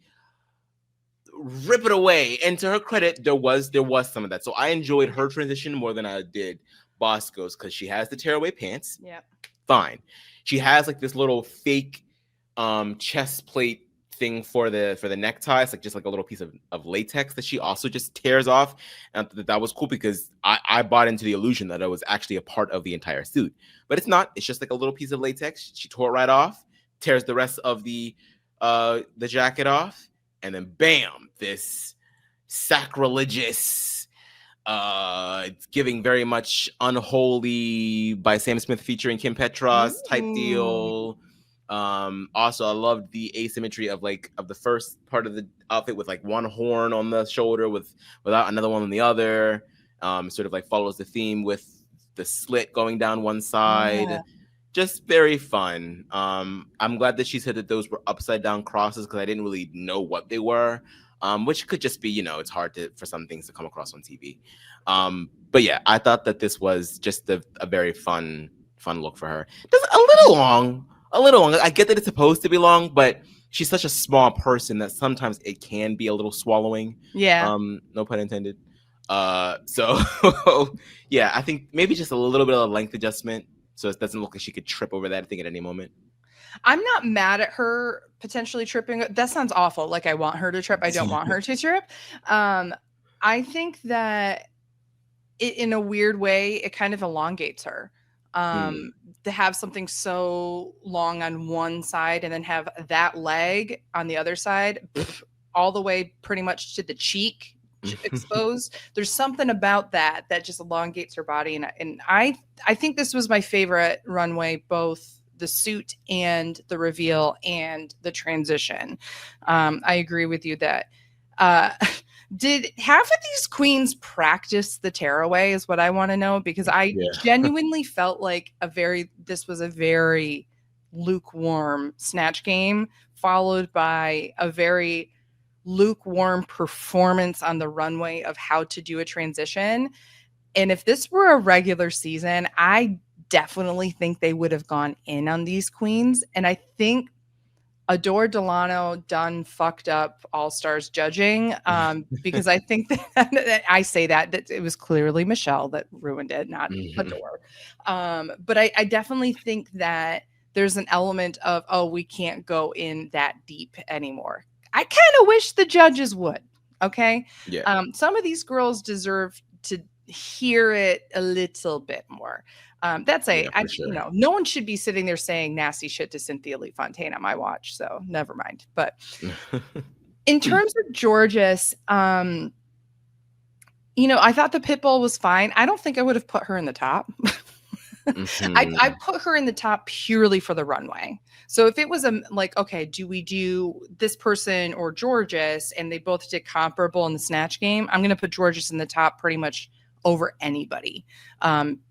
rip it away. And to her credit, there was some of that. So I enjoyed her transition more than I did Bosco's, because she has the tearaway pants. Yeah. Fine. She has like this little fake chest plate thing for the necktie. It's like just like a little piece of latex that she also just tears off. And that was cool, because I bought into the illusion that it was actually a part of the entire suit. But it's not. It's just like a little piece of latex. She tore it right off, tears the rest of the jacket off, and then bam, this sacrilegious, it's giving very much Unholy by Sam Smith featuring Kim Petras type deal. Also, I loved the asymmetry of the first part of the outfit with like one horn on the shoulder without another one on the other. Sort of like follows the theme with the slit going down one side. Yeah. Just very fun. I'm glad that she said that those were upside down crosses, because I didn't really know what they were. Which could just be, it's hard for some things to come across on TV. But yeah, I thought that this was just a very fun look for her. Just a little long. I get that it's supposed to be long, but she's such a small person that sometimes it can be a little swallowing. Yeah. No pun intended. So yeah, I think maybe just a little bit of a length adjustment, so it doesn't look like she could trip over that thing at any moment. I'm not mad at her potentially tripping. That sounds awful. Like, I want her to trip. I don't want her to trip. I think that in a weird way, it kind of elongates her. To have something so long on one side and then have that leg on the other side, all the way pretty much to the cheek, exposed. There's something about that just elongates her body, and I think this was my favorite runway, both the suit and the reveal and the transition. I agree with you that did half of these queens practice the tearaway is what I want to know, because I genuinely felt like this was a very lukewarm Snatch game, followed by a very lukewarm performance on the runway of how to do a transition. And if this were a regular season, I definitely think they would have gone in on these queens. And I think Adore Delano done fucked up All Stars judging, because I think that I say that it was clearly Michelle that ruined it, not Adore. But I definitely think that there's an element of, oh, we can't go in that deep anymore. I kind of wish the judges would. Okay. Yeah. Some of these girls deserve to hear it a little bit more. Sure. No one should be sitting there saying nasty shit to Cynthia Lee Fontaine on my watch. So never mind. But in terms of Jorgeous, I thought the Pitbull was fine. I don't think I would have put her in the top. I put her in the top purely for the runway. So if it was okay, do we do this person or Jorgeous, and they both did comparable in the Snatch game, I'm going to put Jorgeous in the top pretty much over anybody,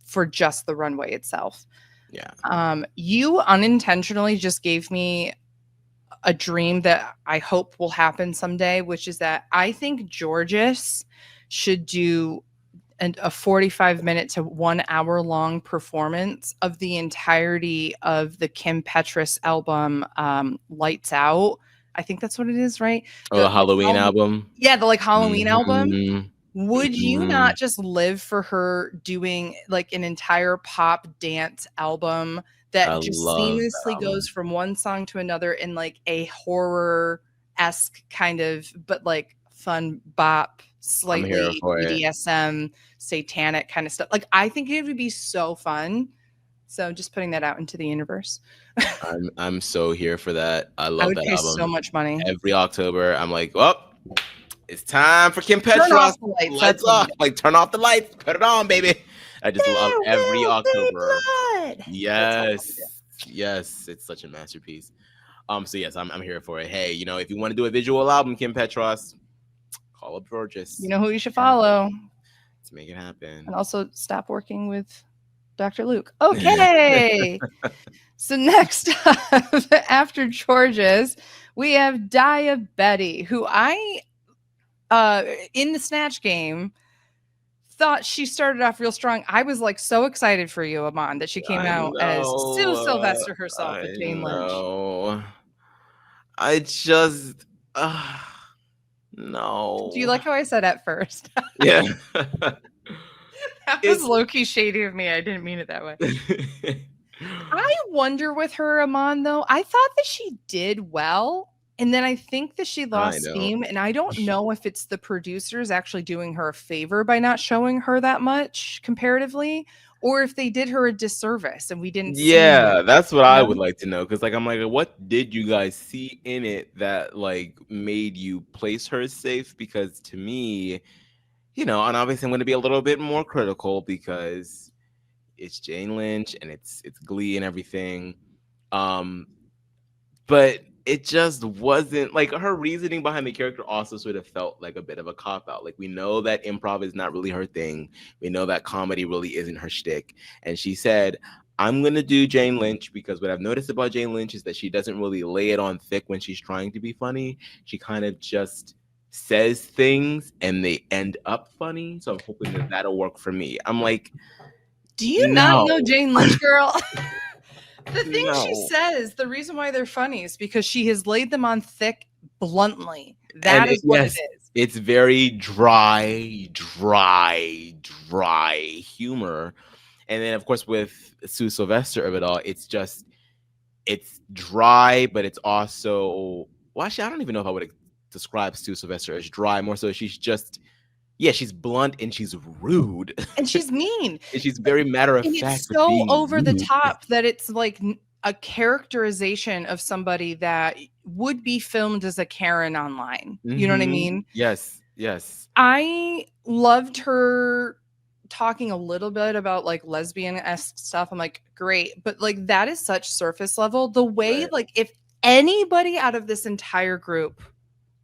for just the runway itself. Yeah. You unintentionally just gave me a dream that I hope will happen someday, which is that I think Jorgeous should do a 45-minute to 1 hour long performance of the entirety of the Kim Petras album, Lights Out. I think that's what it is, right? The Halloween album. Yeah, the Halloween album. Would you not just live for her doing an entire pop dance album that just seamlessly goes from one song to another in a horror-esque kind of, but fun bop, slightly BDSM, satanic kind of stuff? I think it would be so fun. So just putting that out into the universe. I'm so here for that. I love that album. So much money. Every October, I'm like, well, it's time for Kim Petras. Turn off the lights. Lights off. Turn off the lights. Put it on, baby. I just love every October. Yes. Yes. It's such a masterpiece. So yes, I'm here for it. Hey, if you want to do a visual album, Kim Petras, call up Jorgeous. You know who you should follow. Let's make it happen. And also stop working with Dr. Luke. Okay. So next up, after Jorgeous, we have Daya Betty, who in the Snatch game thought she started off real strong. I was so excited for you, Aman, that she came out as Sue Sylvester herself with Jane Lynch. I just no. Do you like how I said at first? Yeah. That was low-key shady of me. I didn't mean it that way. I wonder with her, Aman, though, I thought that she did well. And then I think that she lost steam, and I don't know if it's the producers actually doing her a favor by not showing her that much comparatively, or if they did her a disservice and we didn't see her. That's what I would like to know, because I'm like, what did you guys see in it that made you place her safe? Because to me, and obviously I'm going to be a little bit more critical because it's Jane Lynch and it's Glee and everything, but it just wasn't her reasoning behind the character also sort of felt like a bit of a cop-out. We know that improv is not really her thing. We know that comedy really isn't her shtick. And she said, I'm going to do Jane Lynch because what I've noticed about Jane Lynch is that she doesn't really lay it on thick when she's trying to be funny. She kind of just says things and they end up funny. So I'm hoping that that'll work for me. I'm like, do you not know Jane Lynch, girl? The thing she says, the reason why they're funny is because she has laid them on thick bluntly. That is what it is. It's very dry humor. And then, of course, with Sue Sylvester of it all, it's dry, but it's also, well, actually, I don't even know if I would describe Sue Sylvester as dry. More so, she's just, she's blunt and she's rude. And she's mean. And she's very matter of fact. It's so over the top that it's a characterization of somebody that would be filmed as a Karen online. You know what I mean? Yes. Yes. I loved her talking a little bit about like lesbian-esque stuff. I'm like, great. But like that is such surface level. The way, Right. like, if anybody out of this entire group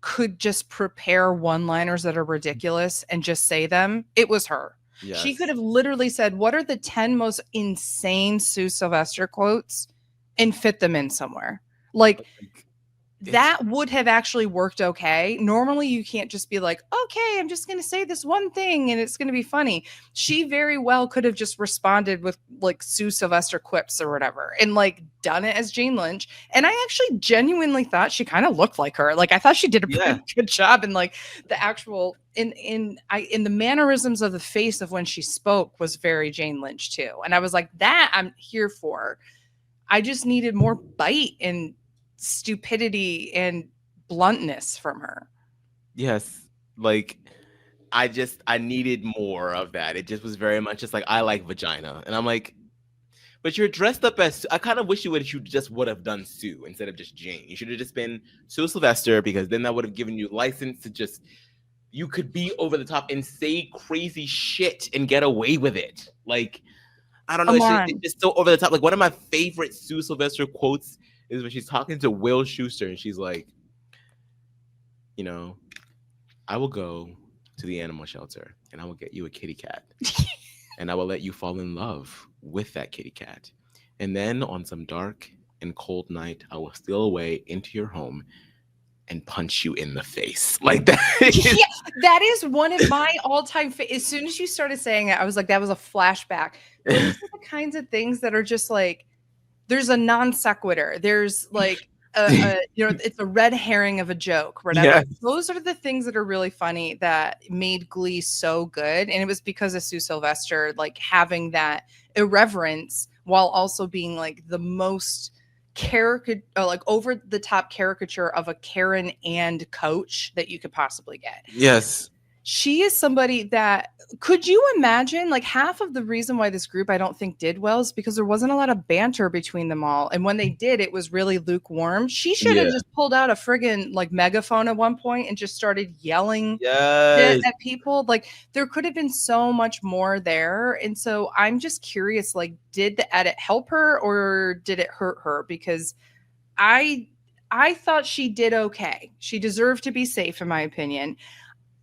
could just prepare one-liners that are ridiculous and just say them, it was her. She could Yes. have literally said, what are the 10 most insane Sue Sylvester quotes and fit them in somewhere. Like, Like, it's that would have actually worked okay. Normally, you can't just be like, okay, I'm just going to say this one thing and it's going to be funny. She very well could have just responded with like Sue Sylvester quips or whatever and like done it as Jane Lynch. And I actually genuinely thought she kind of looked like her. Like, I thought she did a yeah. pretty good job in like the actual in the mannerisms of the face of when she spoke was very Jane Lynch too. And I was like, that I'm here for. I just needed more bite and stupidity and bluntness from her. Yes. Like, I needed more of that. It just was very much just like, I like vagina. And I'm like, but you're dressed up as, I kind of wish you just would have done Sue instead of just Jane. You should have just been Sue Sylvester, because then that would have given you license to just, you could be over the top and say crazy shit and get away with it. Like, I don't know. It's just so over the top. Like, one of my favorite Sue Sylvester quotes is when she's talking to Will Schuester and she's like, you know, I will go to the animal shelter and I will get you a kitty cat and I will let you fall in love with that kitty cat. And then on some dark and cold night, I will steal away into your home and punch you in the face. Like that. Yeah, that is one of my all-time as soon as you started saying it, I was like, that was a flashback. Those are the kinds of things that are just like, there's a non sequitur. There's like it's a red herring of a joke, whatever. Yes. Those are the things that are really funny that made Glee so good. And it was because of Sue Sylvester, like having that irreverence while also being like the most like over the top caricature of a Karen and coach that you could possibly get. Yes. She is somebody that, could you imagine, like half of the reason why this group I don't think did well is because there wasn't a lot of banter between them all. And when they did, it was really lukewarm. She should have just pulled out a friggin' like megaphone at one point and just started yelling Yes. at people. Like there could have been so much more there. And so I'm just curious, like, did the edit help her or did it hurt her? Because I thought she did okay. She deserved to be safe, in my opinion.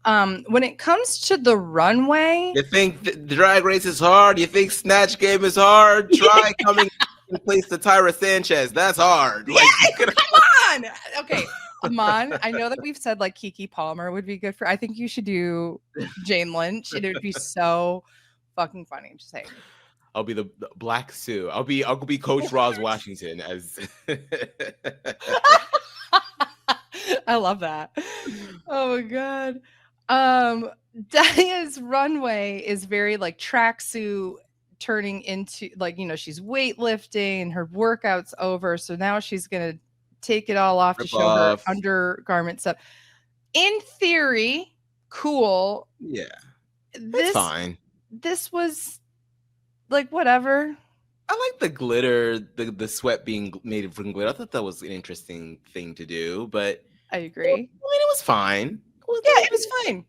When it comes to the runway, you think the drag race is hard? You think Snatch game is hard? Try coming in place to Tyra Sanchez. That's hard. Like, yeah, come on. Okay, Aman, I know that we've said like Keke Palmer would be good for. I think you should do Jane Lynch, and it would be so fucking funny. I'm just saying. I'll be the Black Sue. I'll be Coach Roz Washington as. I love that. Oh my god. Daya's runway is very like tracksuit turning into like, she's weightlifting, her workout's over. So now she's going to take it all off to show her undergarment stuff. In theory, cool. Yeah. It's fine. This was like, whatever. I like the glitter, the sweat being made from glitter. I thought that was an interesting thing to do, but I agree. It was fine. It was fine.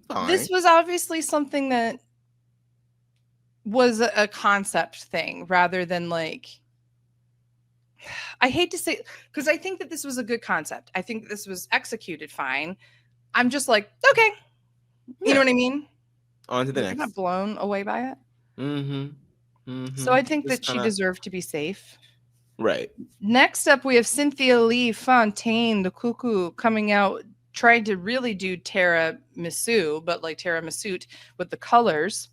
Fine. This was obviously something that was a concept thing rather than like, I hate to say, because I think that this was a good concept. I think this was executed fine. I'm just like, okay. You know what I mean? On to the next. I'm not blown away by it. Mm-hmm. Mm-hmm. So I think that she deserved to be safe. Right. Next up, we have Cynthia Lee Fontaine, the cuckoo, coming out, trying to really do tiramisu, but like tiramisu with the colors.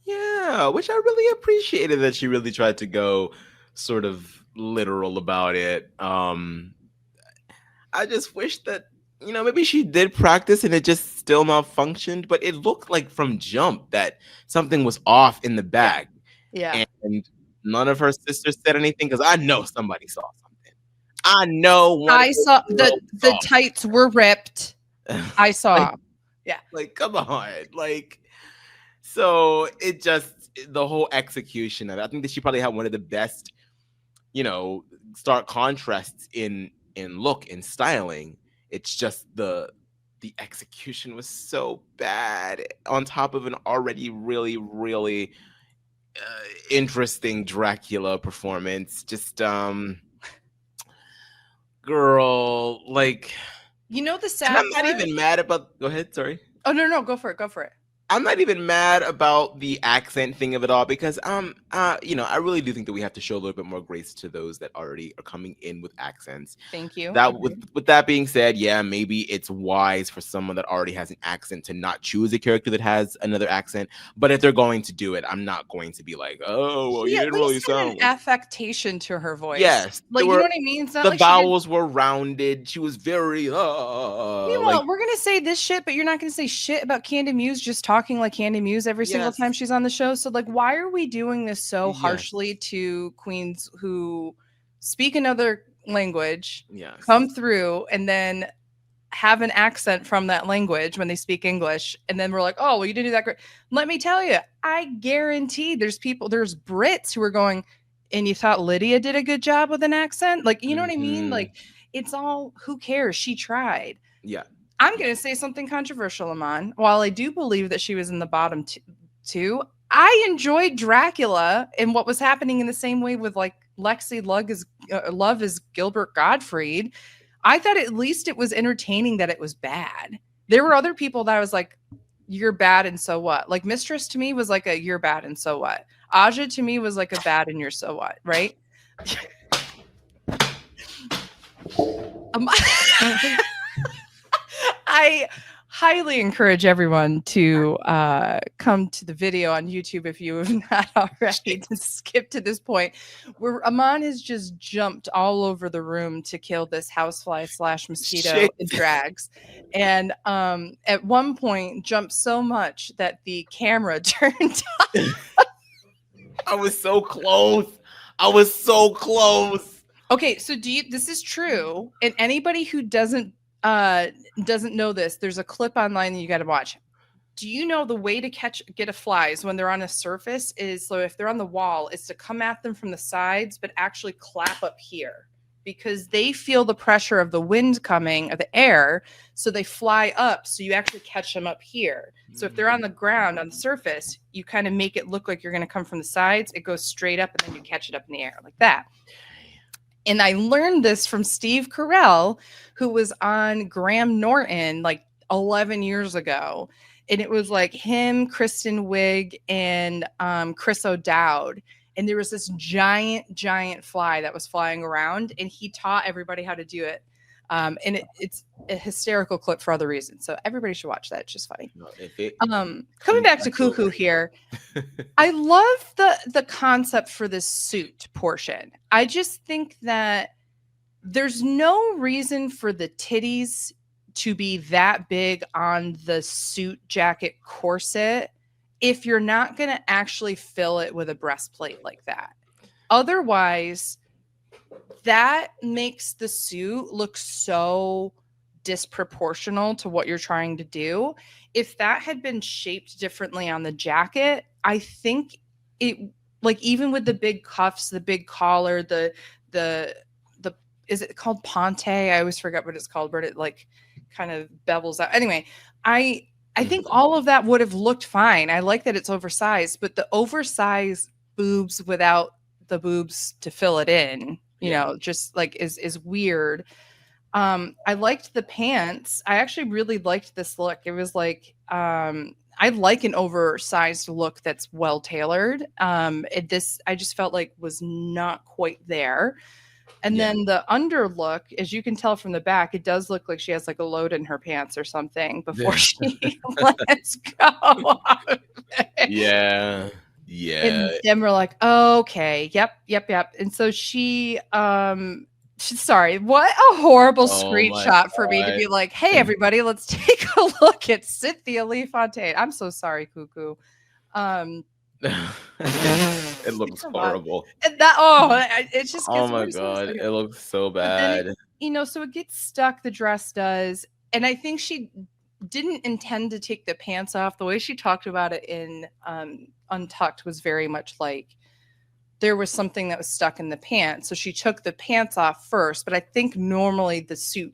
Yeah, which I really appreciated that she really tried to go sort of literal about it. I just wish that, maybe she did practice and it just still malfunctioned, but it looked like from jump that something was off in the bag. Yeah. And none of her sisters said anything because I know somebody saw something. I know. I saw the tights were ripped. I saw. Yeah. Like, come on. Like, so it just, the whole execution of it, I think that she probably had one of the best, stark contrasts in look and styling. It's just the the execution was so bad on top of an already really, really interesting Dracula performance. Just, girl, like, You know the and sad I'm not part? even mad about, go ahead, sorry. Oh, no, go for it. Go for it. I'm not even mad about the accent thing of it all because I really do think that we have to show a little bit more grace to those that already are coming in with accents. Thank you. That with that being said, yeah, maybe it's wise for someone that already has an accent to not choose a character that has another accent. But if they're going to do it, I'm not going to be like, oh, well, She you at didn't really least had an sound like. affectation to her voice. Yes, Like, you know what I mean? It's not the like she did. vowels were rounded. She was very Meanwhile, like, we're gonna say this shit, but you're not gonna say shit about Candy Muse just talking like Candy Muse every single yes, time she's on the show. So, like, why are we doing this so yes, harshly to queens who speak another language, yes. come through, and then have an accent from that language when they speak English, and then we're like, oh, well, you didn't do that great. Let me tell you, I guarantee there's Brits who are going, and you thought Lydia did a good job with an accent? Like, you know what I mean? Like, it's all, who cares? She tried. Yeah. I'm going to say something controversial, Aman. While I do believe that she was in the bottom two, I enjoyed Dracula and what was happening in the same way with like Lexi Love is Gilbert Gottfried. I thought at least it was entertaining that it was bad. There were other people that I was like, you're bad and so what? Like Mistress to me was like a you're bad and so what? Aja to me was like a bad and you're so what, right? I highly encourage everyone to come to the video on YouTube if you have not already to skip to this point where Aman has just jumped all over the room to kill this housefly / mosquito in drags. And at one point jumped so much that the camera turned off. I was so close. I was so close. Okay, so this is true. And anybody who doesn't know this, there's a clip online that you got to watch. Do you know the way to get a flies when they're on a surface is, so if they're on the wall, is to come at them from the sides, but actually clap up here because they feel the pressure of the wind coming of the air. So they fly up. So you actually catch them up here. So if they're on the ground, on the surface, you kind of make it look like you're going to come from the sides. It goes straight up and then you catch it up in the air like that. And I learned this from Steve Carell, who was on Graham Norton like 11 years ago. And it was like him, Kristen Wiig, and Chris O'Dowd. And there was this giant fly that was flying around, and he taught everybody how to do it. And it's a hysterical clip for other reasons. So everybody should watch that. It's just funny. Coming back to Cuckoo here, I love the concept for this suit portion. I just think that there's no reason for the titties to be that big on the suit jacket corset if you're not going to actually fill it with a breastplate like that. Otherwise, that makes the suit look so disproportional to what you're trying to do. If that had been shaped differently on the jacket, I think it, like, even with the big cuffs, the big collar, the is it called ponte? I always forget what it's called, but it like kind of bevels out. Anyway, I think all of that would have looked fine. I like that it's oversized, but the oversized boobs without the boobs to fill it in, you know, just like is weird. I liked the pants. I actually really liked this look. It was like, I like an oversized look that's well tailored. This I just felt like was not quite there. And then the under look, as you can tell from the back, it does look like she has like a load in her pants or something before she lets go. Yeah. And then we're like, okay, yep. And so sorry, what a horrible screenshot for me to be like, hey, everybody, let's take a look at Cynthia Lee Fontaine. I'm so sorry, Cuckoo. It looks horrible. And that, it just gets oh my god, it looks so bad. So it gets stuck, the dress does. And I think she didn't intend to take the pants off. The way she talked about it in Untucked was very much like there was something that was stuck in the pants. So she took the pants off first, but I think normally the suit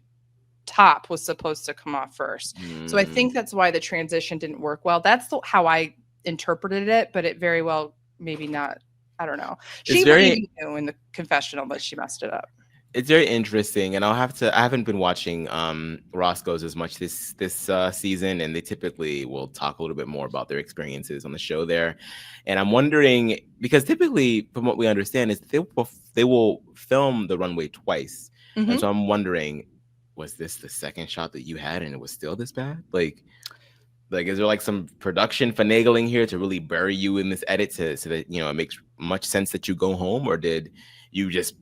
top was supposed to come off first. So I Mm. think that's why the transition didn't work well. That's how I interpreted it, but it very well maybe not. I don't know. She even knew in the confessional, but she messed it up. It's very interesting, and I haven't been watching Roscoe's as much this season, and they typically will talk a little bit more about their experiences on the show there. And I'm wondering, because typically from what we understand is they will film the runway twice. Mm-hmm. And so I'm wondering, was this the second shot that you had and it was still this bad? Like is there like some production finagling here to really bury you in this edit so that, you know, it makes much sense that you go home? Or did you just,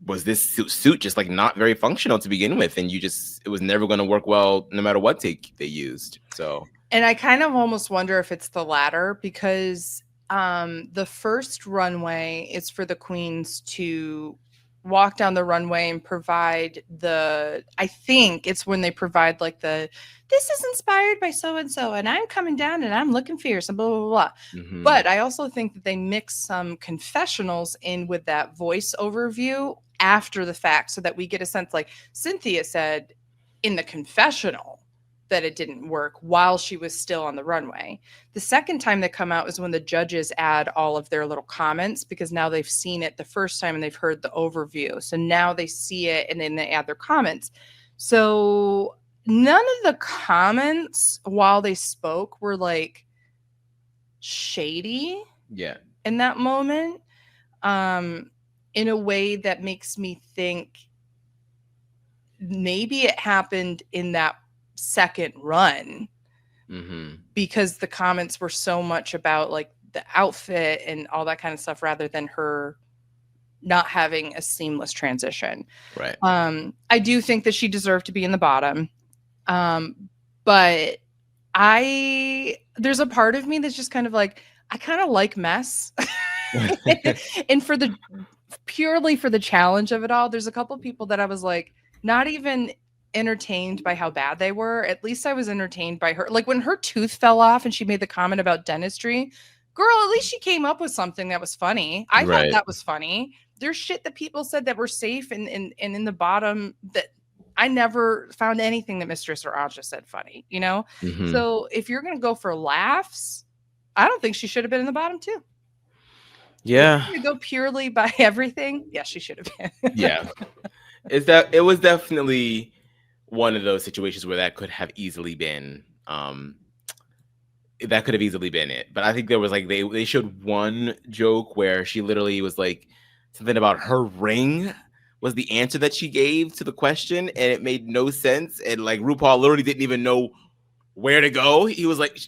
was this suit just like not very functional to begin with, and it was never going to work well no matter what take they used? So, and I kind of almost wonder if it's the latter, because the first runway is for the queens to walk down the runway and provide I think it's when they provide like this is inspired by so and so, and I'm coming down and I'm looking fierce and blah blah blah. mm-hmm. But I also think that they mix some confessionals in with that voice overview after the fact, so that we get a sense, like Cynthia said in the confessional, that it didn't work while she was still on the runway. The second time they come out is when the judges add all of their little comments, because now they've seen it the first time and they've heard the overview. So now they see it and then they add their comments. So none of the comments while they spoke were like shady. Yeah. In that moment. In a way that makes me think maybe it happened in that second run, mm-hmm. because the comments were so much about like the outfit and all that kind of stuff, rather than her not having a seamless transition. Right. I do think that she deserved to be in the bottom. But there's a part of me that's just kind of like, I kind of like mess. And purely for the challenge of it all, there's a couple of people that I was like, not even entertained by how bad they were. At least I was entertained by her. Like when her tooth fell off and she made the comment about dentistry, girl, at least she came up with something that was funny. I thought that was funny. There's shit that people said that were safe and in the bottom that I never found anything that Mistress or Aja said funny, you know? Mm-hmm. So if you're going to go for laughs, I don't think she should have been in the bottom too. Yeah. To go purely by everything, yes, she should have been. Yeah. It was definitely one of those situations where that could have easily been it. But I think there was like they showed one joke where she literally was like something about her ring was the answer that she gave to the question, and it made no sense. And like RuPaul literally didn't even know where to go. He was like,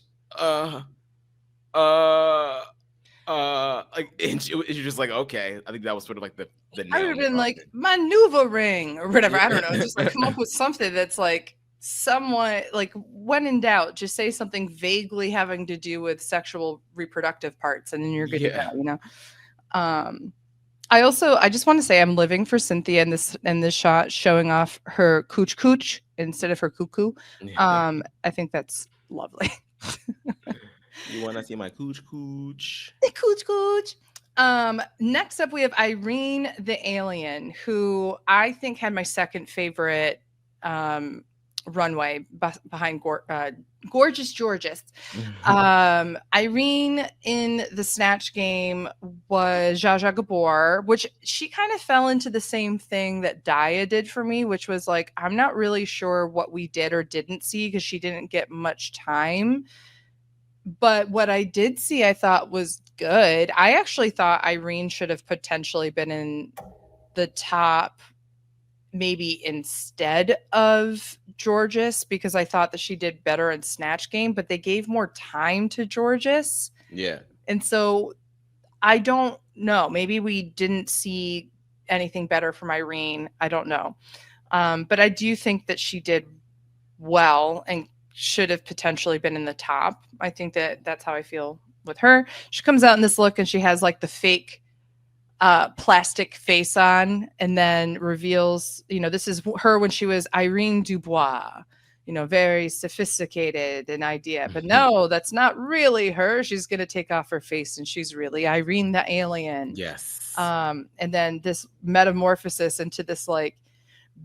like, and she was just like, okay. I think that was sort of like the I would have been like maneuvering or whatever. I don't know. Just like come up with something that's like somewhat like, when in doubt, just say something vaguely having to do with sexual reproductive parts, and then you're good to go. You know. I just want to say I'm living for Cynthia in this shot, showing off her cooch instead of her cuckoo. I think that's lovely. You want to see my cooch? The cooch. Next up, we have Irene the Alien, who I think had my second favorite runway behind Gorgeous Jorgeous. Irene in the Snatch game was Zsa Zsa Gabor, which she kind of fell into the same thing that Daya did for me, which was like, I'm not really sure what we did or didn't see because she didn't get much time. But what I did see, I thought was good. I actually thought Irene should have potentially been in the top, maybe instead of Jorgeous, because I thought that she did better in Snatch Game, but they gave more time to Jorgeous. Yeah. And so I don't know. Maybe we didn't see anything better from Irene. I don't know. But I do think that she did well and should have potentially been in the top. I think that's how I feel with her. She comes out in this look and she has like the fake plastic face on, and then reveals, this is her when she was Irene Dubois, very sophisticated and idea. But no, that's not really her. She's going to take off her face and she's really Irene the Alien. Yes. And then this metamorphosis into this like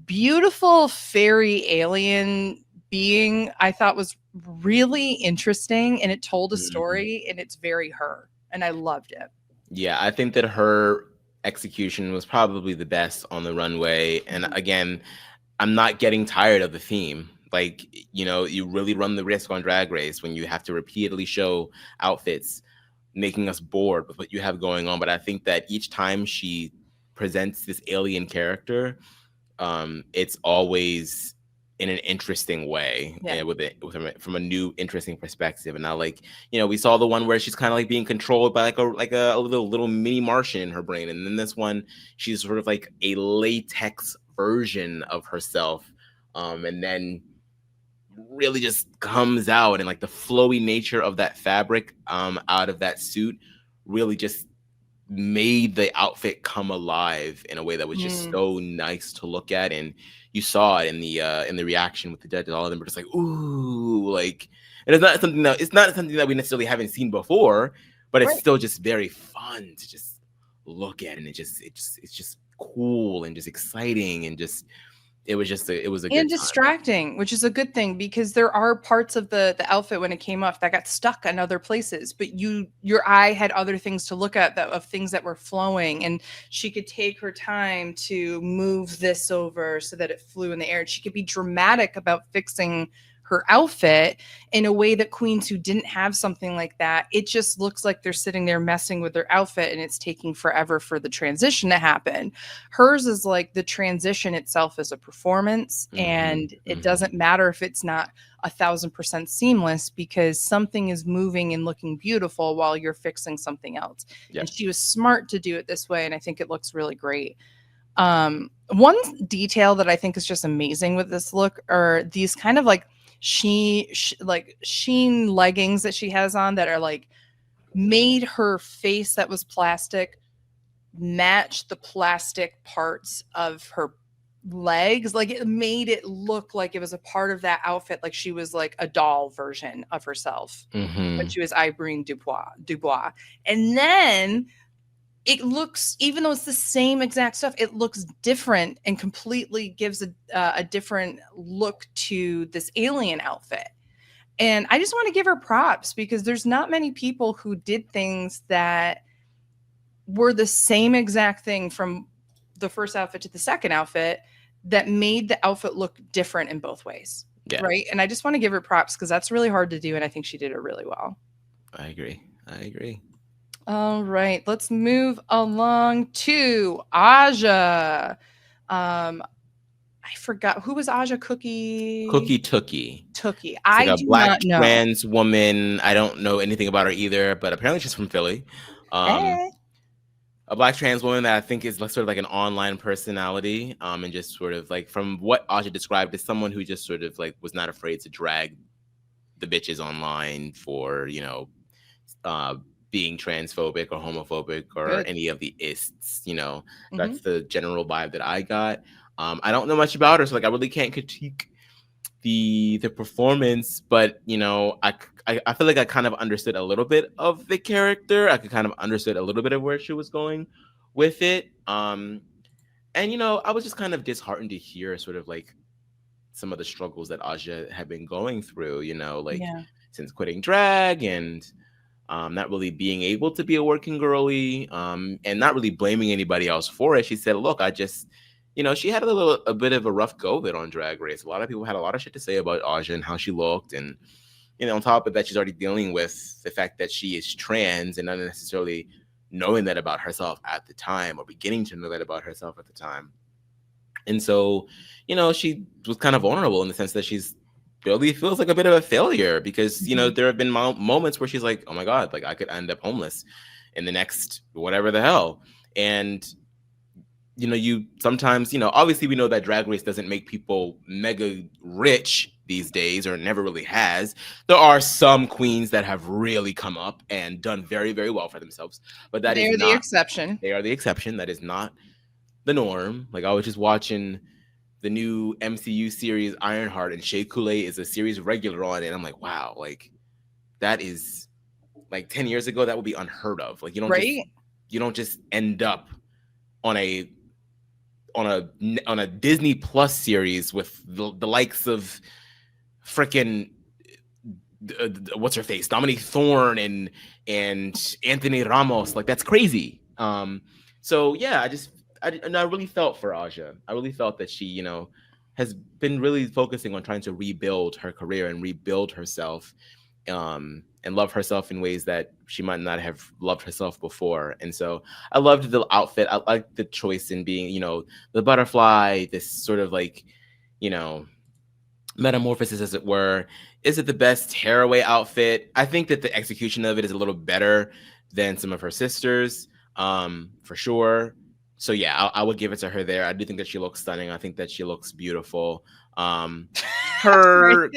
beautiful fairy alien being, I thought was really interesting, and it told a story, and it's very her, and I loved it. Yeah, I think that her execution was probably the best on the runway. And again, I'm not getting tired of the theme. Like, you really run the risk on Drag Race when you have to repeatedly show outfits, making us bored with what you have going on. But I think that each time she presents this alien character, it's always in an interesting way, from a new interesting perspective. And now, like, we saw the one where she's kind of like being controlled by like a little mini Martian in her brain, and then this one she's sort of like a latex version of herself, and then really just comes out, and like the flowy nature of that fabric out of that suit really just made the outfit come alive in a way that was just so nice to look at. And you saw it in the reaction with the judges. All of them were just like, ooh, like, and it's not something that we necessarily haven't seen before, but it's still just very fun to just look at. And it's just cool and just exciting, and just it was a good And distracting, which is a good thing, because there are parts of the outfit when it came off that got stuck in other places, but your eye had other things to look at, of things that were flowing, and she could take her time to move this over so that it flew in the air. She could be dramatic about fixing her outfit in a way that queens who didn't have something like that, it just looks like they're sitting there messing with their outfit and it's taking forever for the transition to happen. Hers is like the transition itself is a performance, and it doesn't matter if it's not 1,000% seamless, because something is moving and looking beautiful while you're fixing something else. And she was smart to do it this way, and I think it looks really great. One detail that I think is just amazing with this look are these kind of like sheen leggings that she has on, that are like made her face that was plastic match the plastic parts of her legs. Like, it made it look like it was a part of that outfit, like she was like a doll version of herself when she was Irene Dubois. And then it looks, even though it's the same exact stuff, it looks different and completely gives a different look to this alien outfit. And I just want to give her props, because there's not many people who did things that were the same exact thing from the first outfit to the second outfit that made the outfit look different in both ways. Yeah. Right. And I just want to give her props, because that's really hard to do. And I think she did it really well. I agree. All right, let's move along to Aja. I forgot, who was Aja? Toki. It's like a black trans woman. I don't know anything about her either, but apparently she's from Philly. A black trans woman that I think is sort of like an online personality, and just sort of like, from what Aja described, as someone who just sort of like was not afraid to drag the bitches online for, being transphobic or homophobic or any of the ists. That's the general vibe that I got. I don't know much about her, so like I really can't critique the performance, but I feel like I kind of understood a little bit of the character. I could kind of understood a little bit of where she was going with it. And I was just kind of disheartened to hear sort of like some of the struggles that Aja had been going through, since quitting drag, and not really being able to be a working girly, and not really blaming anybody else for it. She said, look, I just, she had a bit of a rough go of it on Drag Race. A lot of people had a lot of shit to say about Aja and how she looked. And, on top of that, she's already dealing with the fact that she is trans, and not necessarily knowing that about herself at the time, or beginning to know that about herself at the time. And so, she was kind of vulnerable in the sense that she's really feels like a bit of a failure, because there have been moments where she's like, oh my god, like I could end up homeless in the next whatever the hell. And you sometimes, obviously we know that Drag Race doesn't make people mega rich these days, or never really has. There are some queens that have really come up and done very, very well for themselves, but they are the exception. They are the exception. That is not the norm. Like, I was just watching the new MCU series Ironheart, and Shea Coulee is a series regular on it. And I'm like, wow, like that is like 10 years ago, that would be unheard of. Like, you don't just end up on a on a Disney Plus series with the likes of freaking what's her face, Dominique Thorne and Anthony Ramos. Like, that's crazy. So yeah, I really felt for Aja. I really felt that she, you know, has been really focusing on trying to rebuild her career and rebuild herself, and love herself in ways that she might not have loved herself before. And so I loved the outfit. I liked the choice in being, you know, the butterfly, this sort of like, you know, metamorphosis, as it were. Is it the best tearaway outfit? I think that the execution of it is a little better than some of her sisters, for sure. So yeah, I would give it to her there. I do think that she looks stunning. I think that she looks beautiful. Her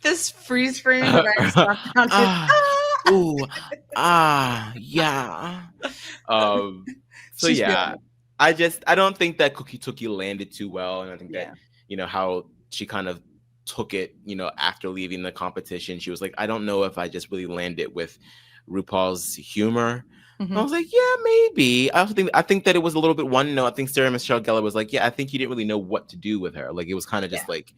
this freeze frame that I stopped on. Yeah. So yeah, I don't think that Cookie Toki landed too well, and I think that, you know, how she kind of took it, you know, after leaving the competition, she was like, I don't know if I just really landed with RuPaul's humor. Mm-hmm. I was like, yeah, maybe. I think that it was a little bit one note. I think Sarah Michelle Gellar was like, yeah, I think you didn't really know what to do with her. Like, it was kind of just like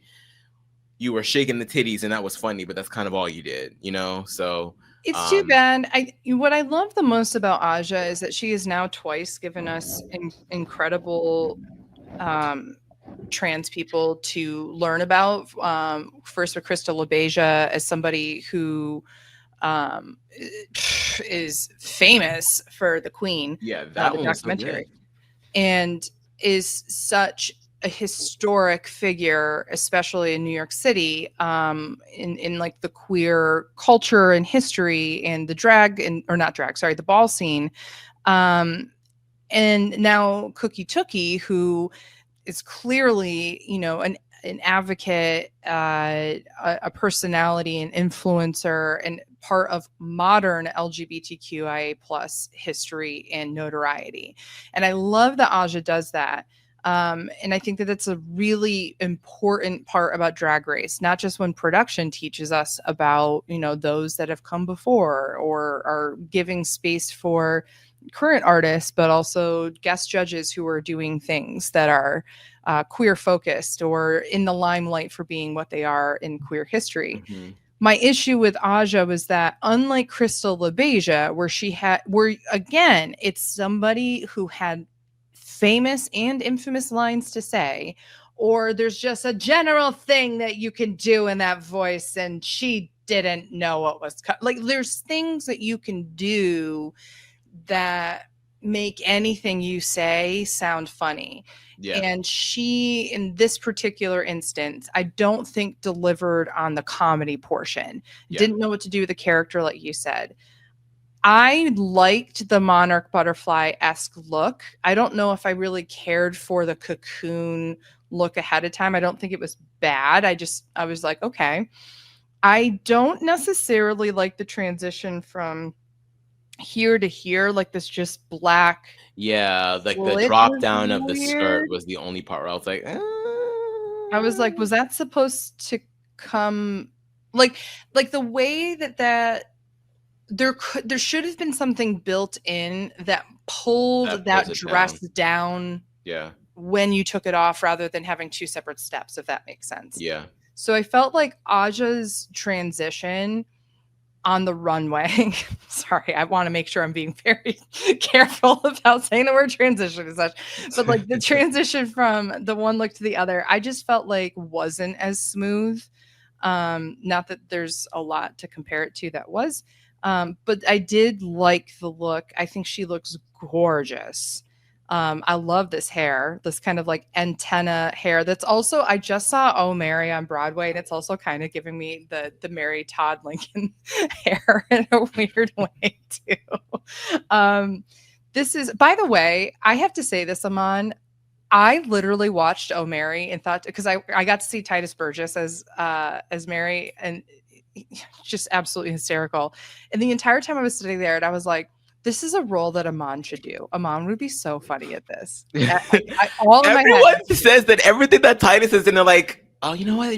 you were shaking the titties and that was funny, but that's kind of all you did, you know? So it's too bad. What I love the most about Aja is that she has now twice given us incredible trans people to learn about. First with Crystal LaBeija as somebody who is famous for The Queen, that the one was documentary, so good. and is such a historic figure, especially in New York City, in like the queer culture and history and the the ball scene. And now Cookie Toki, who is clearly, you know, an advocate, a personality, an influencer, and part of modern LGBTQIA plus history and notoriety. And I love that Aja does that. And I think that that's a really important part about Drag Race, not just when production teaches us about, you know, those that have come before or are giving space for current artists, but also guest judges who are doing things that are queer focused or in the limelight for being what they are in queer history. Mm-hmm. My issue with Aja was that, unlike Crystal LaBeija, where again, it's somebody who had famous and infamous lines to say, or there's just a general thing that you can do in that voice, and she didn't know what was like. There's things that you can do that make anything you say sound funny. Yeah. And she, in this particular instance, I don't think delivered on the comedy portion. Didn't know what to do with the character, like you said. I liked the monarch butterfly-esque look. I don't know if I really cared for the cocoon look ahead of time. I don't think it was bad. I was like, okay. I don't necessarily like the transition from here to here, like this just black. Yeah, like the drop down of the skirt was the only part where I was like, I was like, was that supposed to come like the way that there should have been something built in that pulled that dress down when you took it off, rather than having two separate steps, if that makes sense. Yeah. So I felt like Aja's transition on the runway. Sorry, I want to make sure I'm being very careful about saying the word transition and such. But like the transition from the one look to the other, I just felt like wasn't as smooth. Not that there's a lot to compare it to that was. But I did like the look. I think she looks gorgeous. I love this hair, this kind of like antenna hair. That's also, I just saw Oh Mary on Broadway, and it's also kind of giving me the Mary Todd Lincoln hair in a weird way too. This is, by the way, I have to say this, Aman. I literally watched Oh Mary and thought, because I got to see Titus Burgess as Mary, and just absolutely hysterical. And the entire time I was sitting there, and I was like, this is a role that Aman should do. Aman would be so funny at this. Everyone says that everything that Titus is in, they're like, oh, you know what?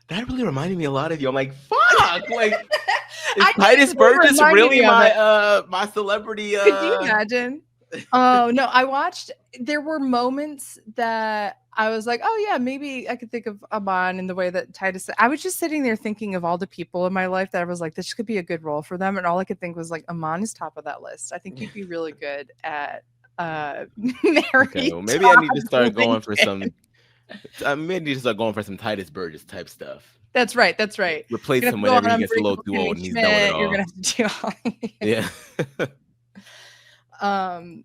That really reminded me a lot of you. I'm like, fuck. Like, is Titus Burgess really my celebrity? Could you imagine? Oh, no, I watched there were moments that I was like, "Oh, yeah, maybe I could think of Aman in the way that Titus." I was just sitting there thinking of all the people in my life that I was like, "This could be a good role for them," and all I could think was, like, Aman is top of that list. I think you'd be really good at, Okay, Mary well, maybe I Todd need to start going for Lincoln. some. I maybe need to start going for some Titus Burgess type stuff. That's right, that's right. Replace You're gonna him have to go whenever on he gets a little Unbreakable too Kimmy old and he's done with it Schmidt, you're all. gonna have to do all Yeah. Um,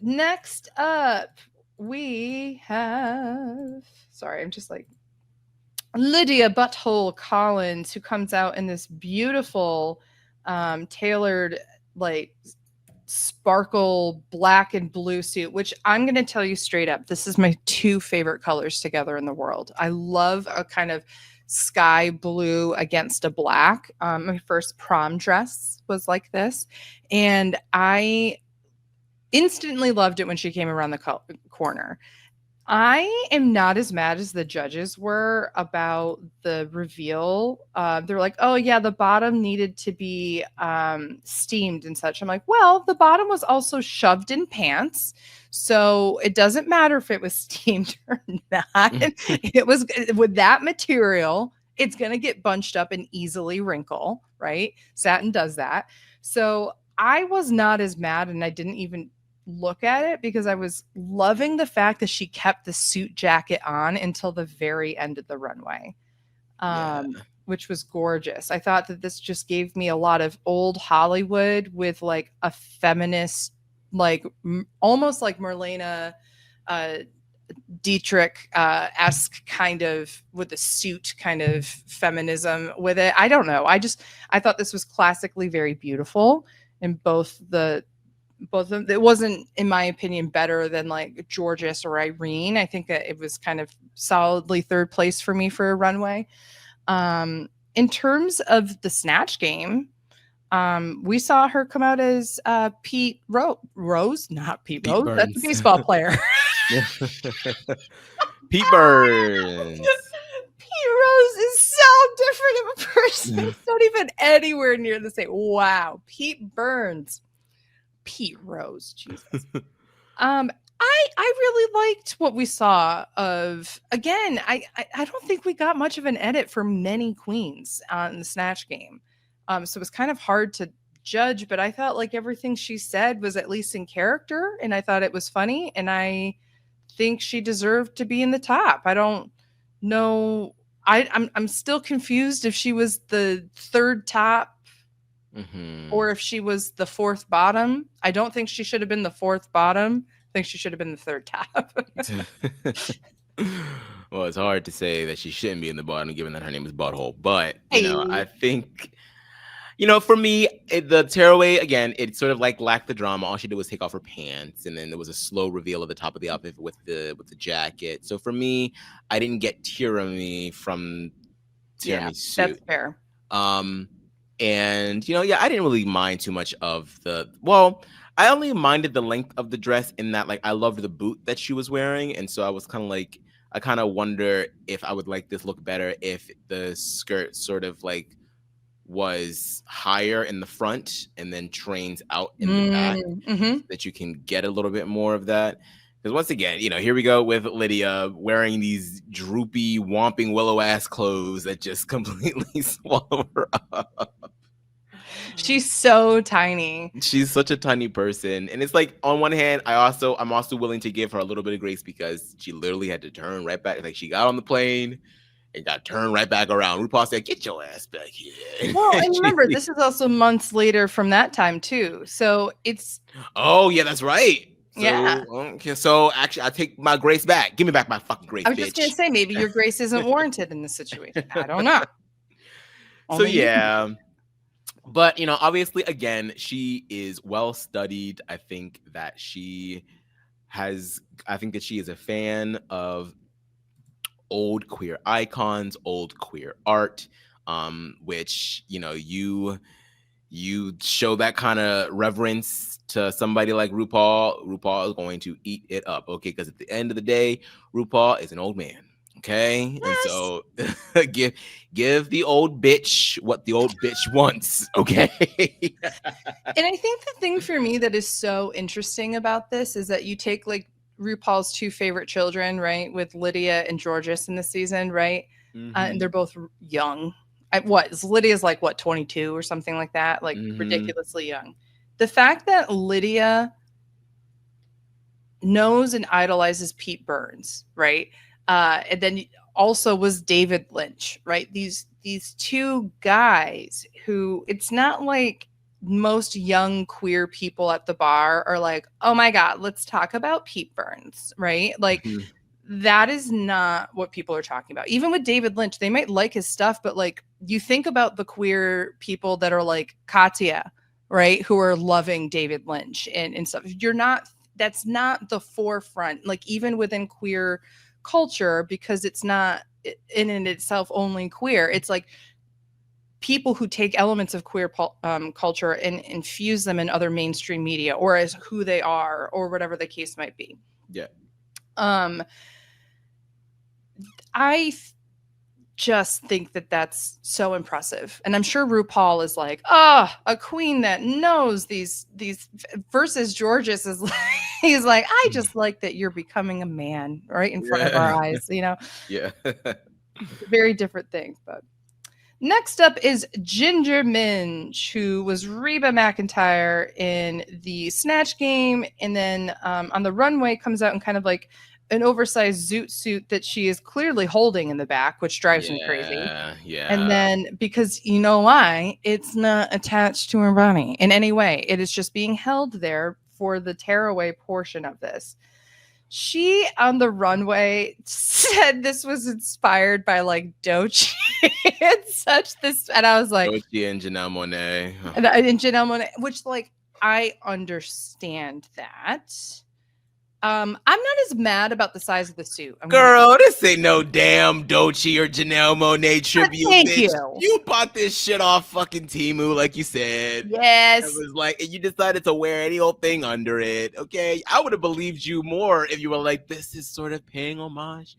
next up, we have sorry, I'm just like Lydia Butthole Collins, who comes out in this beautiful, tailored, like sparkle black and blue suit, which I'm going to tell you straight up, this is my two favorite colors together in the world. I love a kind of sky blue against a black. My first prom dress was like this, and I instantly loved it when she came around the corner. I am not as mad as the judges were about the reveal. They're like, "Oh yeah, the bottom needed to be steamed and such." I'm like, "Well, the bottom was also shoved in pants, so it doesn't matter if it was steamed or not. It was with that material. It's gonna get bunched up and easily wrinkle, right? Satin does that. So I was not as mad, and I didn't even look at it because I was loving the fact that she kept the suit jacket on until the very end of the runway, Yeah. which was gorgeous. I thought that this just gave me a lot of old Hollywood with like a feminist, like almost like Marlena Dietrich esque kind of with the suit kind of feminism with it. I don't know. I thought this was classically very beautiful in both of them. It wasn't, in my opinion, better than like Jorgeous or Irene. I think that it was kind of solidly third place for me for a runway. In terms of the Snatch game, we saw her come out as Pete Rose, not Pete Pete Rose. That's a Burns. baseball player. Pete Burns. Pete Rose is so different of a person. It's not even anywhere near the same. Wow, Pete Burns. Pete Rose, Jesus. I really liked what we saw of, again, I don't think we got much of an edit for many queens in the Snatch game. So it was kind of hard to judge, but I felt like everything she said was at least in character, and I thought it was funny, and I think she deserved to be in the top. I don't know. I'm still confused if she was the third top or if she was the fourth bottom. I don't think she should have been the fourth bottom. I think she should have been the third top. Well, it's hard to say that she shouldn't be in the bottom given that her name is Butthole. But, I think, for me, the tearaway, again, it sort of like lacked the drama. All she did was take off her pants, and then there was a slow reveal of the top of the outfit with the jacket. So for me, I didn't get tear-me from tear-me's suit. That's fair. And I didn't really mind too much of I only minded the length of the dress in that, like, I loved the boot that she was wearing, and so I was kind of like, I kind of wonder if I would like this look better if the skirt sort of like was higher in the front and then trains out in the back, that you can get a little bit more of that. Because once again, here we go with Lydia wearing these droopy, womping willow ass clothes that just completely swallow her up. She's so tiny. She's such a tiny person. And it's like, on one hand, I'm also willing to give her a little bit of grace because she literally had to turn right back. Like, she got on the plane and got turned right back around. RuPaul said, "Get your ass back here." Well, and remember, this is also months later from that time too. So it's Oh, yeah, that's right. So, yeah. Okay, so actually, I take my grace back. Give me back my fucking grace, I was just gonna say, maybe your grace isn't warranted in this situation. I don't know. So yeah. But, obviously, again, she is well studied. I think that she is a fan of old queer icons, old queer art, which, you show that kind of reverence to somebody like RuPaul is going to eat it up, okay? Because at the end of the day, RuPaul is an old man. Okay, and Yes. so give the old bitch what the old bitch wants. Okay. And I think the thing for me that is so interesting about this is that you take like RuPaul's two favorite children, right, with Lydia and Jorgeous in the season, right? And they're both young. Lydia's like what, 22 or something like that, like ridiculously young. The fact that Lydia knows and idolizes Pete Burns, right? And then also was David Lynch, right? These two guys who, it's not like most young queer people at the bar are like, oh my God, let's talk about Pete Burns, right? Like that is not what people are talking about. Even with David Lynch, they might like his stuff, but like you think about the queer people that are like Katya, right? Who are loving David Lynch and stuff. That's not the forefront, like even within queer culture, because it's not in itself only queer. It's like people who take elements of queer culture and infuse them in other mainstream media or as who they are or whatever the case might be. Yeah. I just think that that's so impressive. And I'm sure RuPaul is like, a queen that knows these versus Jorgeous is like, he's like, I just like that you're becoming a man right in front of our eyes, you know? Yeah. Very different things. But next up is Ginger Minge, who was Reba McEntire in the Snatch game. And then on the runway comes out in kind of like an oversized zoot suit that she is clearly holding in the back, which drives me crazy. Yeah. And then because you know why? It's not attached to her body in any way. It is just being held there for the tearaway portion of this. She on the runway said this was inspired by like Doechii and such this, and I was like, Doechii and Janelle Monáe. and Janelle Monáe, which like I understand that. I'm not as mad about the size of the suit. Girl, this ain't no damn Doechii or Janelle Monáe tribute. Thank bitch. you. You bought this shit off fucking Temu, like you said. Yes. It was like, and you decided to wear any old thing under it. Okay, I would have believed you more if you were like, this is sort of paying homage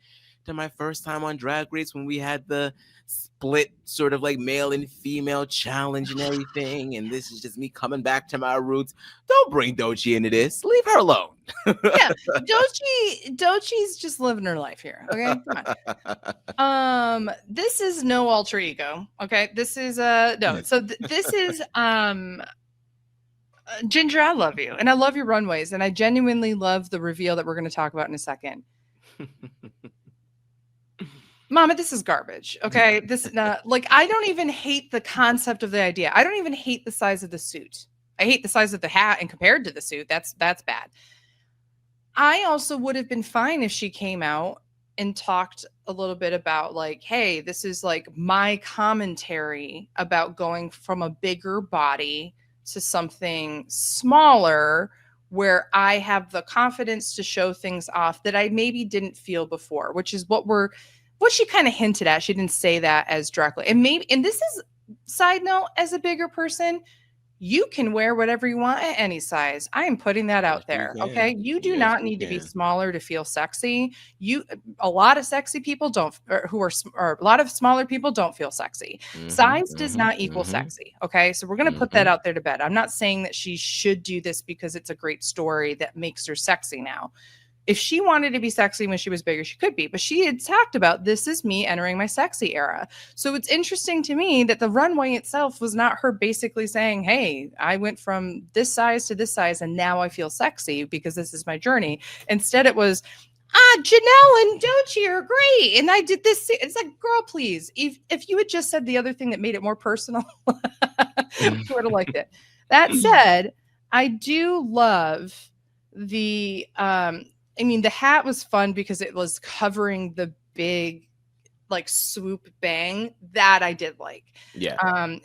to my first time on Drag Race when we had the split sort of like male and female challenge and everything, and this is just me coming back to my roots. Don't bring Doechii into this. Leave her alone. Yeah, Doechii's just living her life here. Okay, come on. This is no alter ego. Okay, this is no. So this is Ginger. I love you, and I love your runways, and I genuinely love the reveal that we're going to talk about in a second. Mama, this is garbage. Okay, this is not like, I don't even hate the concept of the idea. I don't even hate the size of the suit. I hate the size of the hat, and compared to the suit, that's bad. I also would have been fine if she came out and talked a little bit about like, hey, this is like my commentary about going from a bigger body to something smaller where I have the confidence to show things off that I maybe didn't feel before, which is what she kind of hinted at. She didn't say that as directly. And this is side note, as a bigger person, you can wear whatever you want at any size. I am putting that out there. Okay. You do not need to be smaller to feel sexy. A lot of sexy people don't, or a lot of smaller people don't feel sexy. Size does not equal sexy. Okay. So we're going to put that out there to bed. I'm not saying that she should do this because it's a great story that makes her sexy now. If she wanted to be sexy when she was bigger, she could be. But she had talked about, this is me entering my sexy era. So it's interesting to me that the runway itself was not her basically saying, hey, I went from this size to this size and now I feel sexy because this is my journey. Instead, it was, Janelle and Doechii are great. And I did this. It's like, girl, please. If you had just said the other thing that made it more personal, I would have liked it. That said, I do love the the hat was fun because it was covering the big like swoop bang that I did like. Yeah.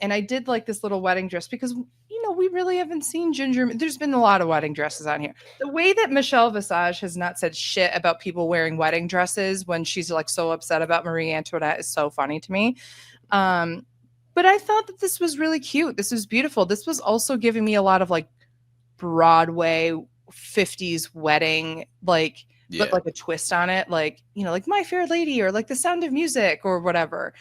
And I did like this little wedding dress because, we really haven't seen Ginger. There's been a lot of wedding dresses on here. The way that Michelle Visage has not said shit about people wearing wedding dresses when she's like so upset about Marie Antoinette is so funny to me. But I thought that this was really cute. This was beautiful. This was also giving me a lot of like Broadway 50s wedding, like but like a twist on it, like, you know, like My Fair Lady or like The Sound of Music or whatever.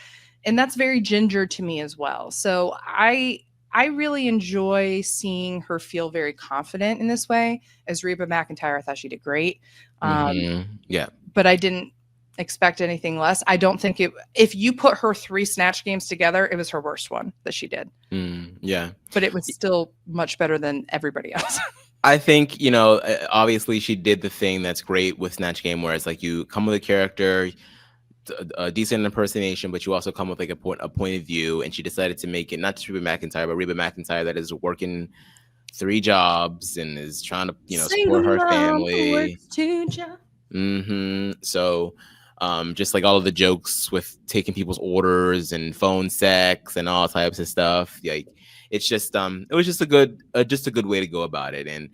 And that's very Ginger to me as well. So I really enjoy seeing her feel very confident in this way. As Reba McEntire, I thought she did great. Yeah. But I didn't expect anything less. I don't think if you put her 3 Snatch games together, it was her worst one that she did. Yeah. But it was still much better than everybody else. I think, you know, obviously she did the thing that's great with Snatch Game, where it's like you come with a character, a decent impersonation, but you also come with like a point of view. And she decided to make it not just Reba McEntire, but Reba McEntire that is working 3 jobs and is trying to, you know, support her family. So just like all of the jokes with taking people's orders and phone sex and all types of stuff, like it's just it was just a good way to go about it. And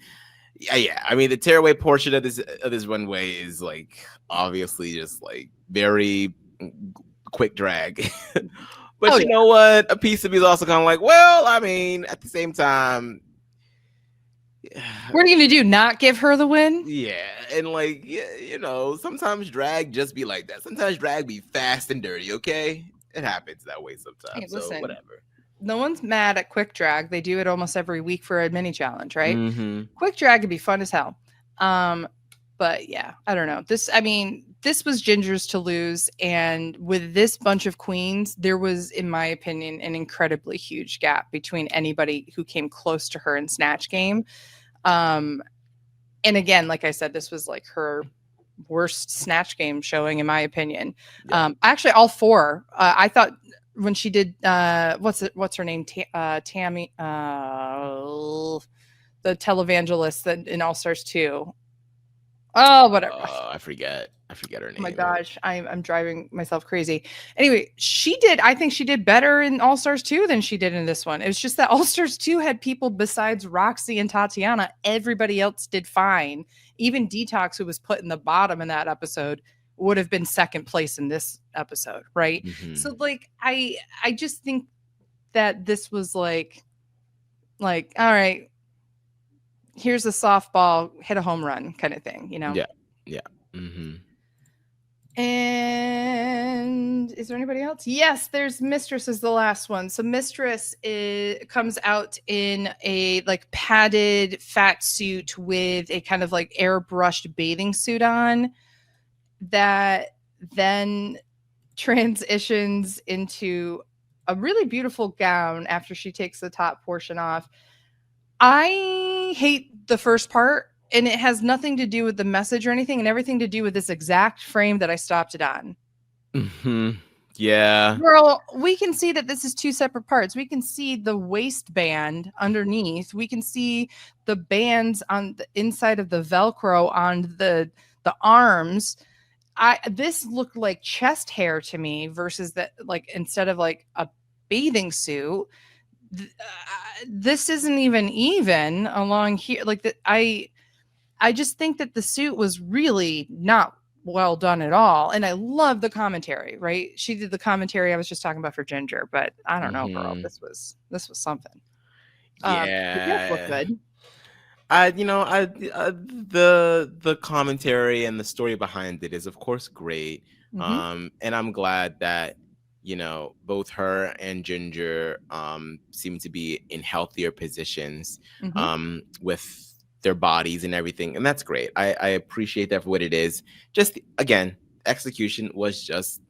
yeah, I mean the tearaway portion of this runway is like obviously just like very quick drag. But you know what, a piece of me is also kind of like, well, I mean at the same time, what are you gonna do, not give her the win? Yeah. And like, yeah, you know, sometimes drag just be like that. Sometimes drag be fast and dirty. Okay, it happens that way sometimes. Hey, listen, so whatever. No one's mad at quick drag. They do it almost every week for a mini challenge, right? Quick drag could be fun as hell. But yeah, I don't know. This was Ginger's to lose. And with this bunch of queens, there was, in my opinion, an incredibly huge gap between anybody who came close to her in Snatch Game. And again, like I said, this was like her worst Snatch Game showing, in my opinion. Yeah. Actually, all 4. I thought when she did, what's her name? Tammy, the televangelist that in All Stars 2. Oh, whatever. I forget her name. Oh my gosh, I'm driving myself crazy. Anyway, I think she did better in All Stars 2 than she did in this one. It was just that All Stars 2 had people besides Roxy and Tatiana. Everybody else did fine. Even Detox, who was put in the bottom in that episode, would have been second place in this episode, right? So like I just think that this was like all right, here's a softball, hit a home run kind of thing, you know? Yeah. And is there anybody else? Yes, there's Mistress is the last one. So Mistress comes out in a like padded fat suit with a kind of like airbrushed bathing suit on that then transitions into a really beautiful gown after she takes the top portion off. I hate the first part, and it has nothing to do with the message or anything, and everything to do with this exact frame that I stopped it on. Yeah. Girl, we can see that this is 2 separate parts. We can see the waistband underneath. We can see the bands on the inside of the Velcro on the arms. This looked like chest hair to me versus that, like, instead of like a bathing suit. This isn't even along here. Like I just think that the suit was really not well done at all. And I love the commentary, right? She did the commentary I was just talking about for Ginger, but I don't know, girl. This was something. Yeah. Looked good. The commentary and the story behind it is of course great. And I'm glad that, you know, both her and Ginger seem to be in healthier positions with their bodies and everything, and that's great. I appreciate that for what it is. Just again, execution was just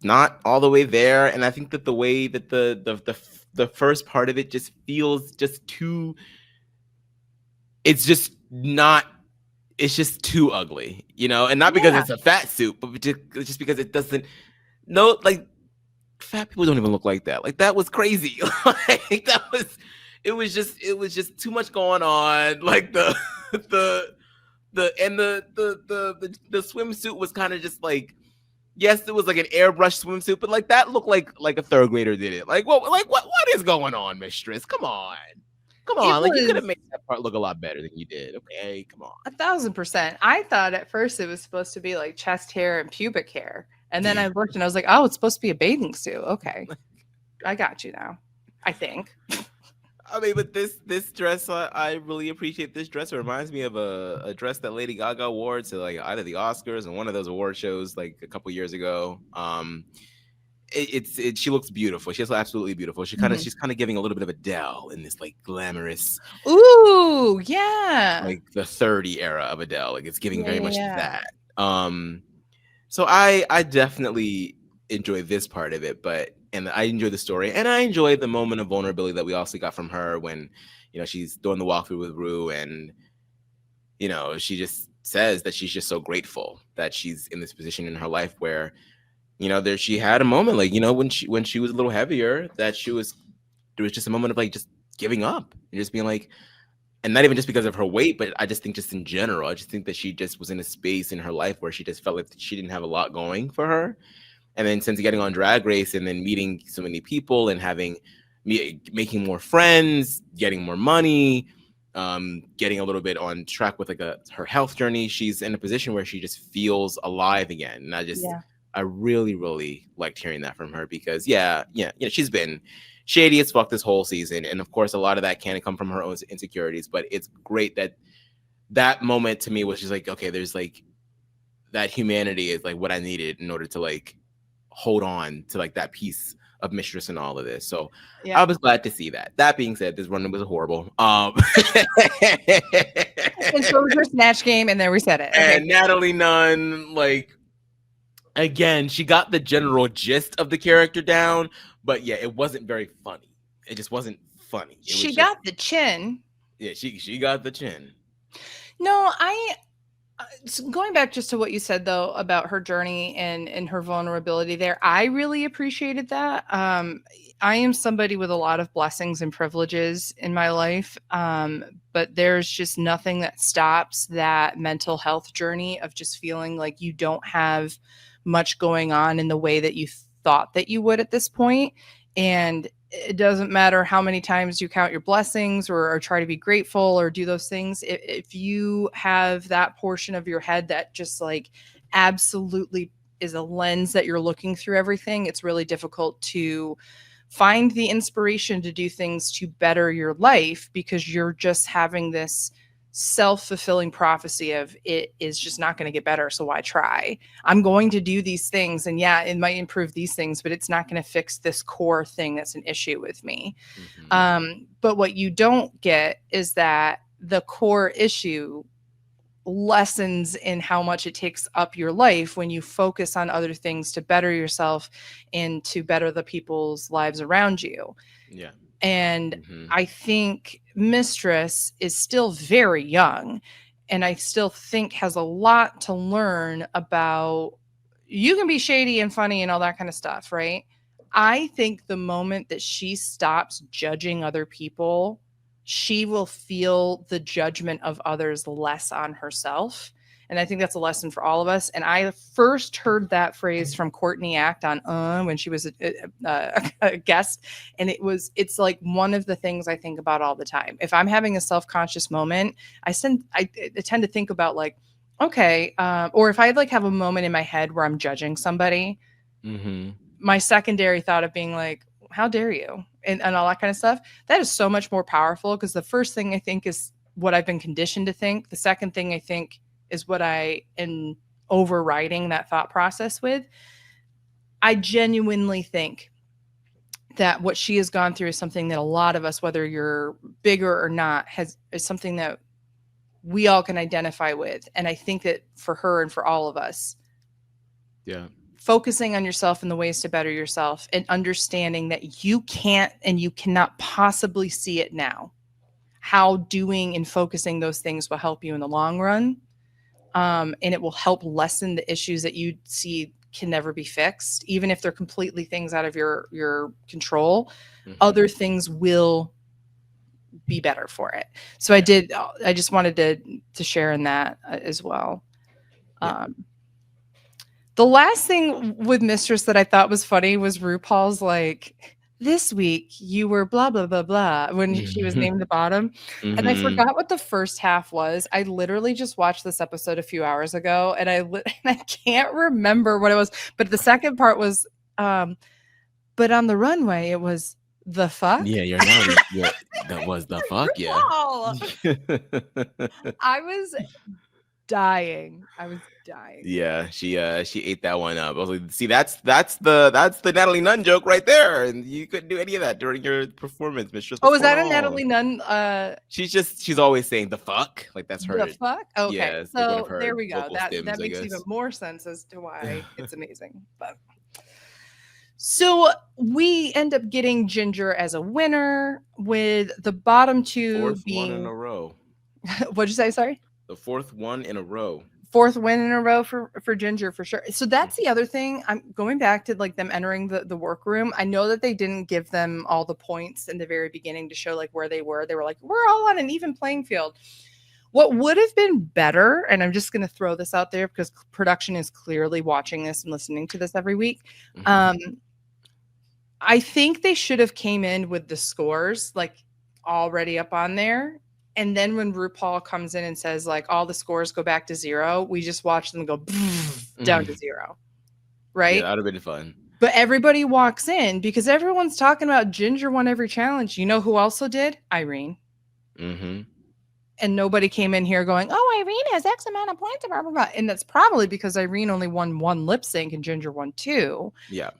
not all the way there, and I think that the way that the first part of it just feels just too. It's just too ugly, you know, and not because it's a fat suit, but just because it doesn't. No, like fat people don't even look like that. Like that was crazy. Like it was just too much going on. Like the swimsuit was kind of just like, yes, it was like an airbrush swimsuit, but like that looked like a third grader did it. Like what is going on, Mistress? Come on. Like you could have made that part look a lot better than you did. Okay, come on. 1,000%. I thought at first it was supposed to be like chest hair and pubic hair. And then I looked and I was like, oh, it's supposed to be a bathing suit. Okay. I got you now, I think. I mean, but this dress, I really appreciate this dress. It reminds me of a dress that Lady Gaga wore to like either the Oscars or one of those award shows like a couple years ago. She looks beautiful. She's absolutely beautiful. She's kind of giving a little bit of Adele in this like glamorous, Ooh, yeah. like the 30 era of Adele. Like it's giving very much Yeah. that. So I definitely enjoy this part of it, and I enjoy the story, and I enjoy the moment of vulnerability that we also got from her when, she's doing the walkthrough with Rue, and she just says that she's just so grateful that she's in this position in her life where, there she had a moment like, when she was a little heavier, that there was just a moment of like just giving up and just being like, and not even just because of her weight, but I just think just in general, I just think that she just was in a space in her life where she just felt like she didn't have a lot going for her. And then since getting on Drag Race and then meeting so many people and making more friends, getting more money, getting a little bit on track with her health journey, she's in a position where she just feels alive again. And I really, really liked hearing that from her because she's been shady as fuck this whole season, and of course a lot of that can come from her own insecurities, but it's great that moment to me was just like, okay, there's like that humanity is like what I needed in order to like hold on to like that piece of Mistress and all of this. So I was glad to see that. That being said, this run was horrible. And so was her Snatch game, and there we said it. Okay. And Natalie Nunn, like, again, she got the general gist of the character down, but yeah, it wasn't very funny. It just wasn't funny. She got the chin. Yeah, she got the chin. No, going back just to what you said though about her journey and her vulnerability there, I really appreciated that. I am somebody with a lot of blessings and privileges in my life, but there's just nothing that stops that mental health journey of just feeling like you don't have much going on in the way that you thought that you would at this point. And it doesn't matter how many times you count your blessings or try to be grateful or do those things. If you have that portion of your head that just like absolutely is a lens that you're looking through everything, it's really difficult to find the inspiration to do things to better your life because you're just having this self-fulfilling prophecy of it is just not going to get better, so why try? I'm going to do these things, and yeah, it might improve these things, but it's not going to fix this core thing that's an issue with me. But what you don't get is that the core issue lessens in how much it takes up your life when you focus on other things to better yourself and to better the people's lives around you. And I think Mistress is still very young, and I still think has a lot to learn about, you can be shady and funny and all that kind of stuff, right? I think the moment that she stops judging other people, she will feel the judgment of others less on herself. And I think that's a lesson for all of us. And I first heard that phrase from Courtney Act on when she was a guest. And it's like one of the things I think about all the time. If I'm having a self-conscious moment, I tend to think about like, okay, or if I like have a moment in my head where I'm judging somebody, my secondary thought of being like, how dare you? And all that kind of stuff, that is so much more powerful because the first thing I think is what I've been conditioned to think. The second thing I think is what I am overriding that thought process with. I genuinely think that what she has gone through is something that a lot of us, whether you're bigger or not, is something that we all can identify with. And I think that for her and for all of us, focusing on yourself and the ways to better yourself and understanding that you can't and you cannot possibly see it now, how doing and focusing those things will help you in the long run. And it will help lessen the issues that you see can never be fixed, even if they're completely things out of your control. Other things will be better for it. So I just wanted to share in that as well. The last thing with Mistress that I thought was funny was RuPaul's like, this week you were blah, blah, blah, blah, when she was named the bottom. And I forgot what the first half was. I literally just watched this episode a few hours ago and I can't remember what it was. But the second part was, but on the runway, it was The fuck? Yeah, you're not. Yeah, that was the fuck. Yeah. I was dying. Yeah, she ate that one up. I was like, see, that's the Natalie Nunn joke right there, and you couldn't do any of that during your performance, Mistress. Oh, What's is going that a on? Natalie Nunn? She's always saying the fuck, like that's her. The fuck? Okay, Yeah, it's like one of so her there we go. vocal That stems, I makes even guess. more sense as to why it's amazing. But so we end up getting Ginger as a winner, with the bottom two Fourth being one in a row. What'd you say? Sorry. The fourth one in a row. Fourth win in a row for Ginger for sure. So that's the other thing. I'm going back to like them entering the workroom. I know that they didn't give them all the points in the very beginning to show like where they were. They were like, we're all on an even playing field. What would have been better, and I'm just going to throw this out there because production is clearly watching this and listening to this every week. I think they should have came in with the scores like already up on there. And then when RuPaul comes in and says like all the scores go back to 0, we just watch them go down to 0. Right? Yeah, that would have been fun. But everybody walks in because everyone's talking about Ginger won every challenge. You know who also did? Irene. And nobody came in here going, oh, Irene has X amount of points. Blah, blah, blah. And that's probably because Irene only won 1 lip sync and Ginger won 2. Yeah.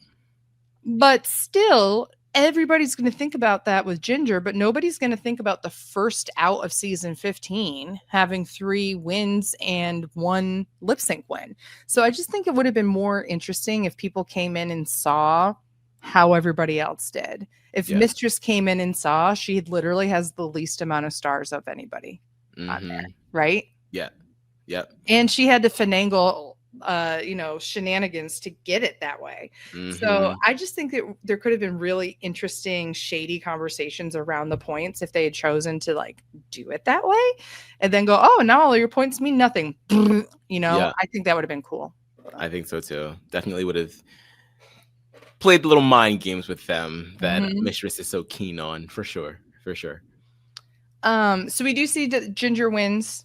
But still, everybody's going to think about that with Ginger, but nobody's going to think about the first out of season 15 having 3 wins and 1 lip sync win. So I just think it would have been more interesting if people came in and saw how everybody else did. If Mistress came in and saw, she literally has the least amount of stars of anybody on there, right? Yeah. Yep. And she had to finagle shenanigans to get it that way. So I just think that there could have been really interesting shady conversations around the points if they had chosen to like do it that way and then go, oh, now all your points mean nothing. I think that would have been cool. I think so too. Definitely would have played little mind games with them that Mistress is so keen on, for sure. So we do see that Ginger wins.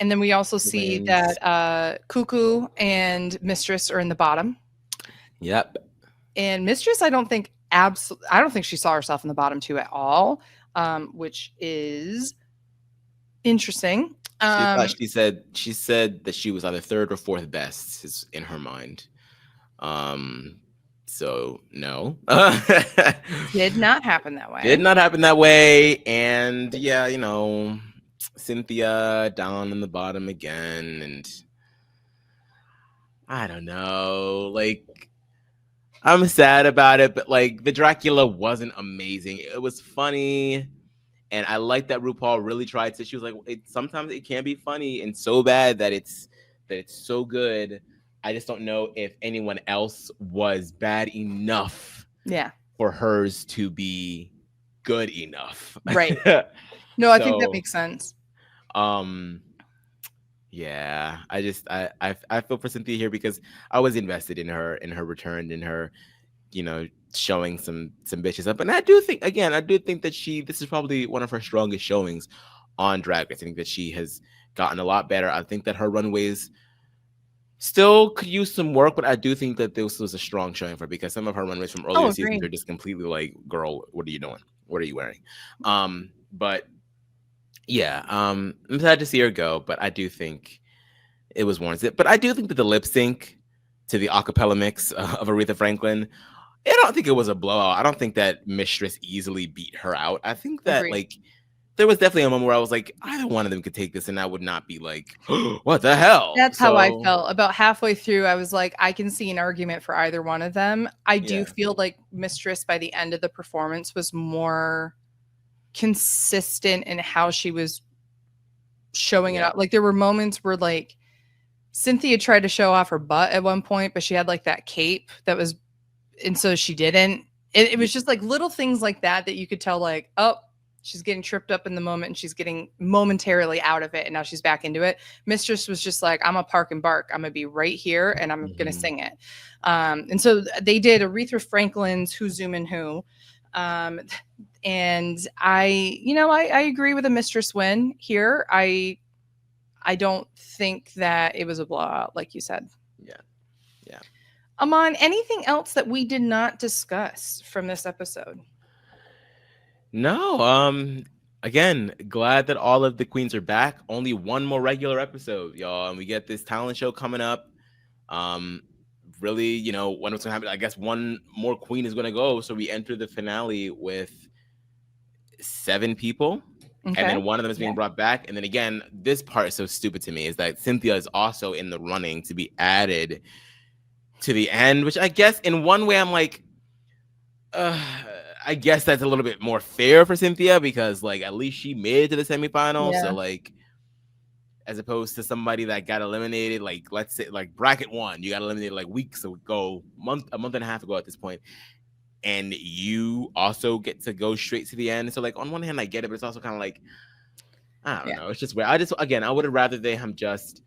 And then we also see that Cuckoo and Mistress are in the bottom. Yep. And Mistress, I don't think she saw herself in the bottom 2 at all, which is interesting. She said that she was either 3rd or 4th best is in her mind. So no. Did not happen that way. And yeah, Cynthia down in the bottom again, and I don't know, like I'm sad about it, but like the Dracula wasn't amazing. It was funny, and I like that RuPaul really tried to. She was like, sometimes it can be funny and so bad that it's so good. I just don't know if anyone else was bad enough for hers to be good enough. Right. No, I think that makes sense. Yeah, I feel for Cynthia here because I was invested in her return, in her, showing some bitches up. And I do think that this is probably one of her strongest showings on Drag Race. I think that she has gotten a lot better. I think that her runways still could use some work, but I do think that this was a strong showing for her because some of her runways from earlier seasons are just completely like, girl, what are you doing? What are you wearing? But yeah, I'm sad to see her go, but I do think it was warranted. But I do think that the lip sync to the acapella mix of Aretha Franklin, I don't think it was a blowout. I don't think that Mistress easily beat her out. I think that like there was definitely a moment where I was like, either one of them could take this, and I would not be like, what the hell? That's how I felt. About halfway through, I was like, I can see an argument for either one of them. I do feel like Mistress by the end of the performance was more consistent in how she was showing it out. Like there were moments where like Cynthia tried to show off her butt at one point, but she had like that cape that was, and so she didn't. It was just like little things like that you could tell like, oh, she's getting tripped up in the moment and she's getting momentarily out of it and now she's back into it. Mistress was just like, I'm a park and bark. I'm gonna be right here and I'm gonna sing it. And so they did Aretha Franklin's Who's Zooming Who. And I agree with a Mistress win here. I don't think that it was a blowout, like you said. Yeah. Aman, anything else that we did not discuss from this episode? No, again, glad that all of the queens are back. Only one more regular episode, y'all, and we get this talent show coming up. Um, really, when it's gonna happen, I guess one more queen is gonna go. So we enter the finale with 7 people. And Okay. then one of them is being Yeah. brought back. And then again, this part is so stupid to me is that Cynthia is also in the running to be added to the end, which I guess in one way I'm like, I guess that's a little bit more fair for Cynthia because like at least she made it to the semifinals. Yeah. So like as opposed to somebody that got eliminated, like let's say like bracket 1, you got eliminated like weeks ago, a month and a half ago at this point, and you also get to go straight to the end. So like on one hand I get it, but it's also kind of like I don't know. It's just weird. I would have rather they just.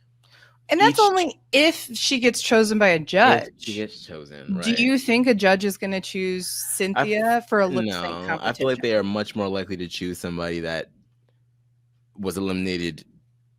And that's only if she gets chosen by a judge. If she gets chosen, right. Do you think a judge is going to choose Cynthia for a lip sync competition? I feel like they are much more likely to choose somebody that was eliminated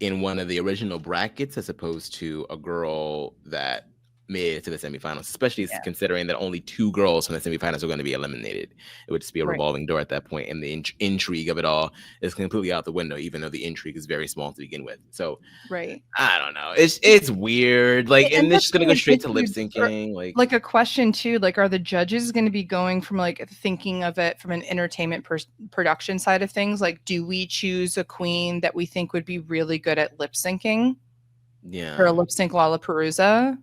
in one of the original brackets as opposed to a girl that made it to the semifinals, especially considering that only 2 girls from the semifinals are going to be eliminated. It would just be a revolving door at that point, and the intrigue of it all is completely out the window, even though the intrigue is very small to begin with. So I don't know. It's weird. Like, and this is going to go straight to lip syncing. Like a question too, like, are the judges going to be going from like thinking of it from an entertainment production side of things? Like, do we choose a queen that we think would be really good at lip syncing? Yeah. For a lip sync Lollapalooza?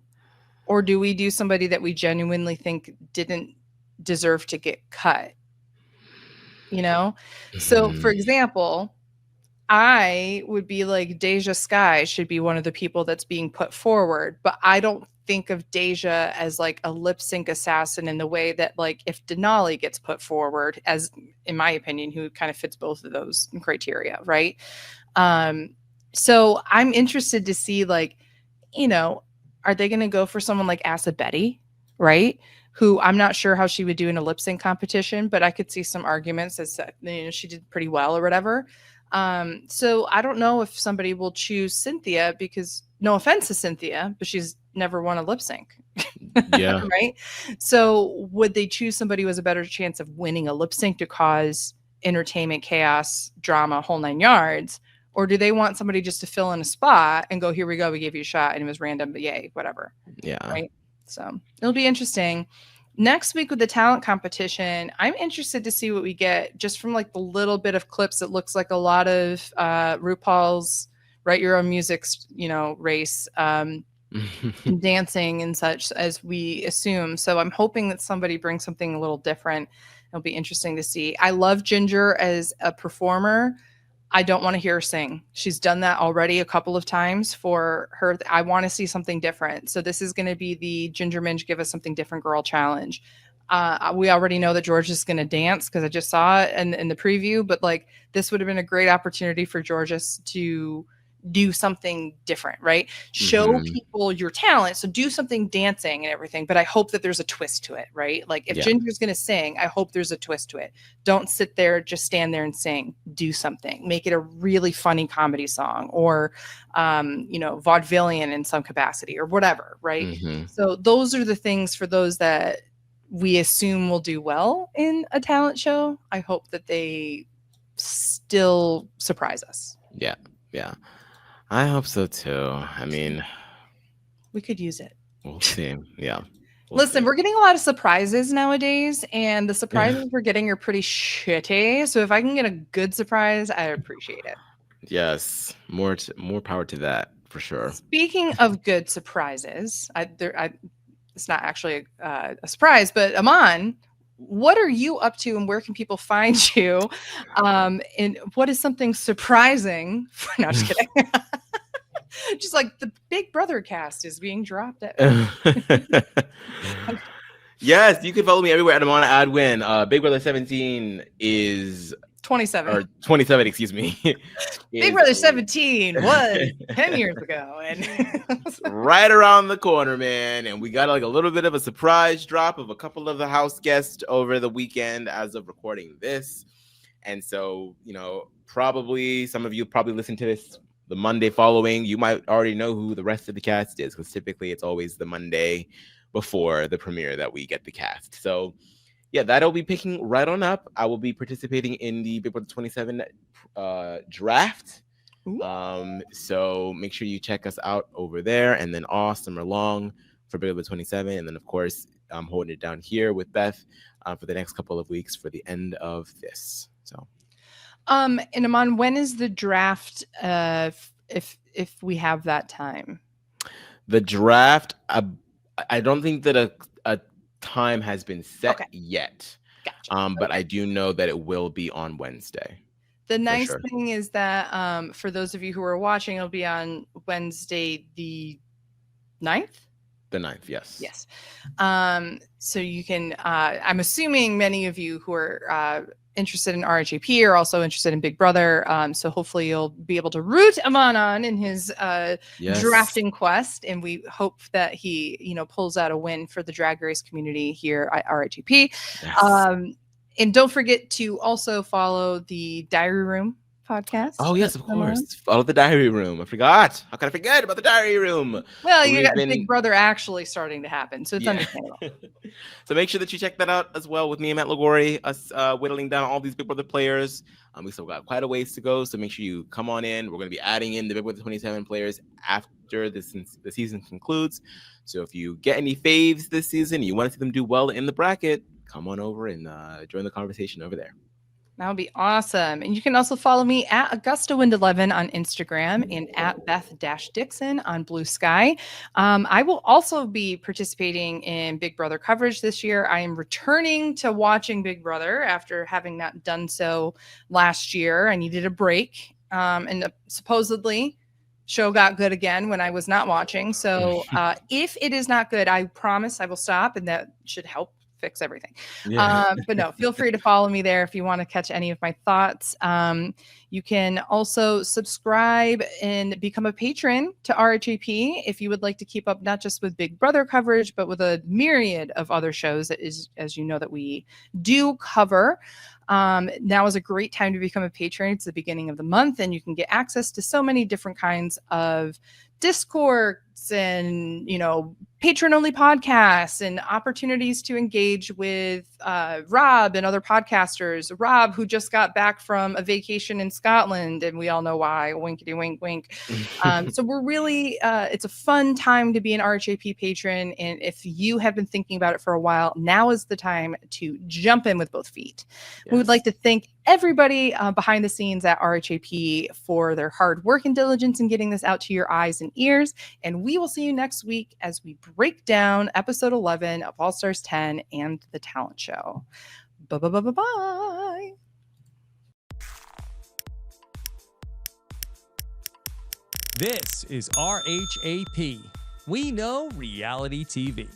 Or do we do somebody that we genuinely think didn't deserve to get cut? So for example, I would be like, Deja Skye should be one of the people that's being put forward, but I don't think of Deja as like a lip sync assassin in the way that like if Denali gets put forward as, in my opinion, who kind of fits both of those criteria, right? So I'm interested to see like, are they going to go for someone like Asa Betty, right? Who I'm not sure how she would do in a lip sync competition, but I could see some arguments as she did pretty well or whatever. So I don't know if somebody will choose Cynthia because no offense to Cynthia, but she's never won a lip sync. Yeah. Right. So would they choose somebody who has a better chance of winning a lip sync to cause entertainment, chaos, drama, whole 9 yards? Or do they want somebody just to fill in a spot and go, here we go, we gave you a shot and it was random, but yay, whatever. Yeah. Right. So it'll be interesting. Next week with the talent competition, I'm interested to see what we get just from like the little bit of clips. It looks like a lot of RuPaul's Write Your Own Music's, race, dancing and such as we assume. So I'm hoping that somebody brings something a little different. It'll be interesting to see. I love Ginger as a performer. I don't want to hear her sing. She's done that already a couple of times for her. I want to see something different. So this is going to be the Ginger Minge Give Us Something Different Girl Challenge. We already know that George is going to dance because I just saw it in the preview, but like this would have been a great opportunity for Jorgeous to do something different, right? Show people your talent. So do something dancing and everything, but I hope that there's a twist to it, right? Like if Ginger's going to sing, I hope there's a twist to it. Don't sit there, just stand there and sing, do something, make it a really funny comedy song or, vaudevillian in some capacity or whatever. Right. So those are the things for those that we assume will do well in a talent show. I hope that they still surprise us. Yeah. Yeah. I hope so too. I mean, we could use it. We'll see. Yeah. Listen, we're getting a lot of surprises nowadays, and the surprises we're getting are pretty shitty. So if I can get a good surprise, I appreciate it. Yes, more power to that for sure. Speaking of good surprises, it's not actually a surprise, but Aman, what are you up to, and where can people find you? And what is something surprising? No, just kidding. Just like the Big Brother cast is being dropped. Yes, you can follow me everywhere at Aman Adwin. Big Brother 17 is 27 or 27, excuse me. Big Brother 17 was 10 years ago, and right around the corner, man. And we got like a little bit of a surprise drop of a couple of the house guests over the weekend as of recording this. And so, probably some of you probably listen to this the Monday following. You might already know who the rest of the cast is because typically it's always the Monday before the premiere that we get the cast. So Yeah, that'll be picking right on up. I will be participating in the Big Brother 27 draft. So make sure you check us out over there, and then all summer long for Big Brother 27. And then, of course, I'm holding it down here with Beth for the next couple of weeks for the end of this. So, and Aman, when is the draft? If we have that time, the draft. I don't think that a time has been set yet. Gotcha. But I do know that it will be on Wednesday. The nice thing is that for those of you who are watching, it'll be on Wednesday the 9th. The 9th, yes. Yes. So you can, I'm assuming many of you who are interested in RHAP are also interested in Big Brother. So hopefully you'll be able to root Aman on in his drafting quest. And we hope that he, pulls out a win for the Drag Race community here at RHAP. Yes. And don't forget to also follow the Diary Room podcast. Oh, yes, of course. Follow the Diary Room. I forgot. How can I forget about the Diary Room? Well, you got Big Brother actually starting to happen, so it's understandable. So make sure that you check that out as well with me and Matt Lagori, us whittling down all these Big Brother players. We still got quite a ways to go, so make sure you come on in. We're going to be adding in the Big Brother 27 players after the season concludes. So if you get any faves this season, you want to see them do well in the bracket, come on over and join the conversation over there. That would be awesome. And you can also follow me at AugustaWind11 on Instagram and at Beth-Dixon on Blue Sky. I will also be participating in Big Brother coverage this year. I am returning to watching Big Brother after having not done so last year. I needed a break. And supposedly show got good again when I was not watching. So if it is not good, I promise I will stop, and that should help fix everything. But no, feel free to follow me there if you want to catch any of my thoughts. You can also subscribe and become a patron to RHAP if you would like to keep up not just with Big Brother coverage, but with a myriad of other shows that is, as you know, that we do cover. Now is a great time to become a patron. It's the beginning of the month, and you can get access to so many different kinds of Discords and, patron-only podcasts and opportunities to engage with Rob and other podcasters. Rob, who just got back from a vacation in Scotland, and we all know why. Winkety wink, wink. So we're really, it's a fun time to be an RHAP patron. And if you have been thinking about it for a while, now is the time to jump in with both feet. Yes. We would like to thank everybody behind the scenes at RHAP for their hard work and diligence in getting this out to your eyes and ears. And we will see you next week as we break down episode 11 of All Stars 10 and the talent show. Bye. This is RHAP. We know reality TV.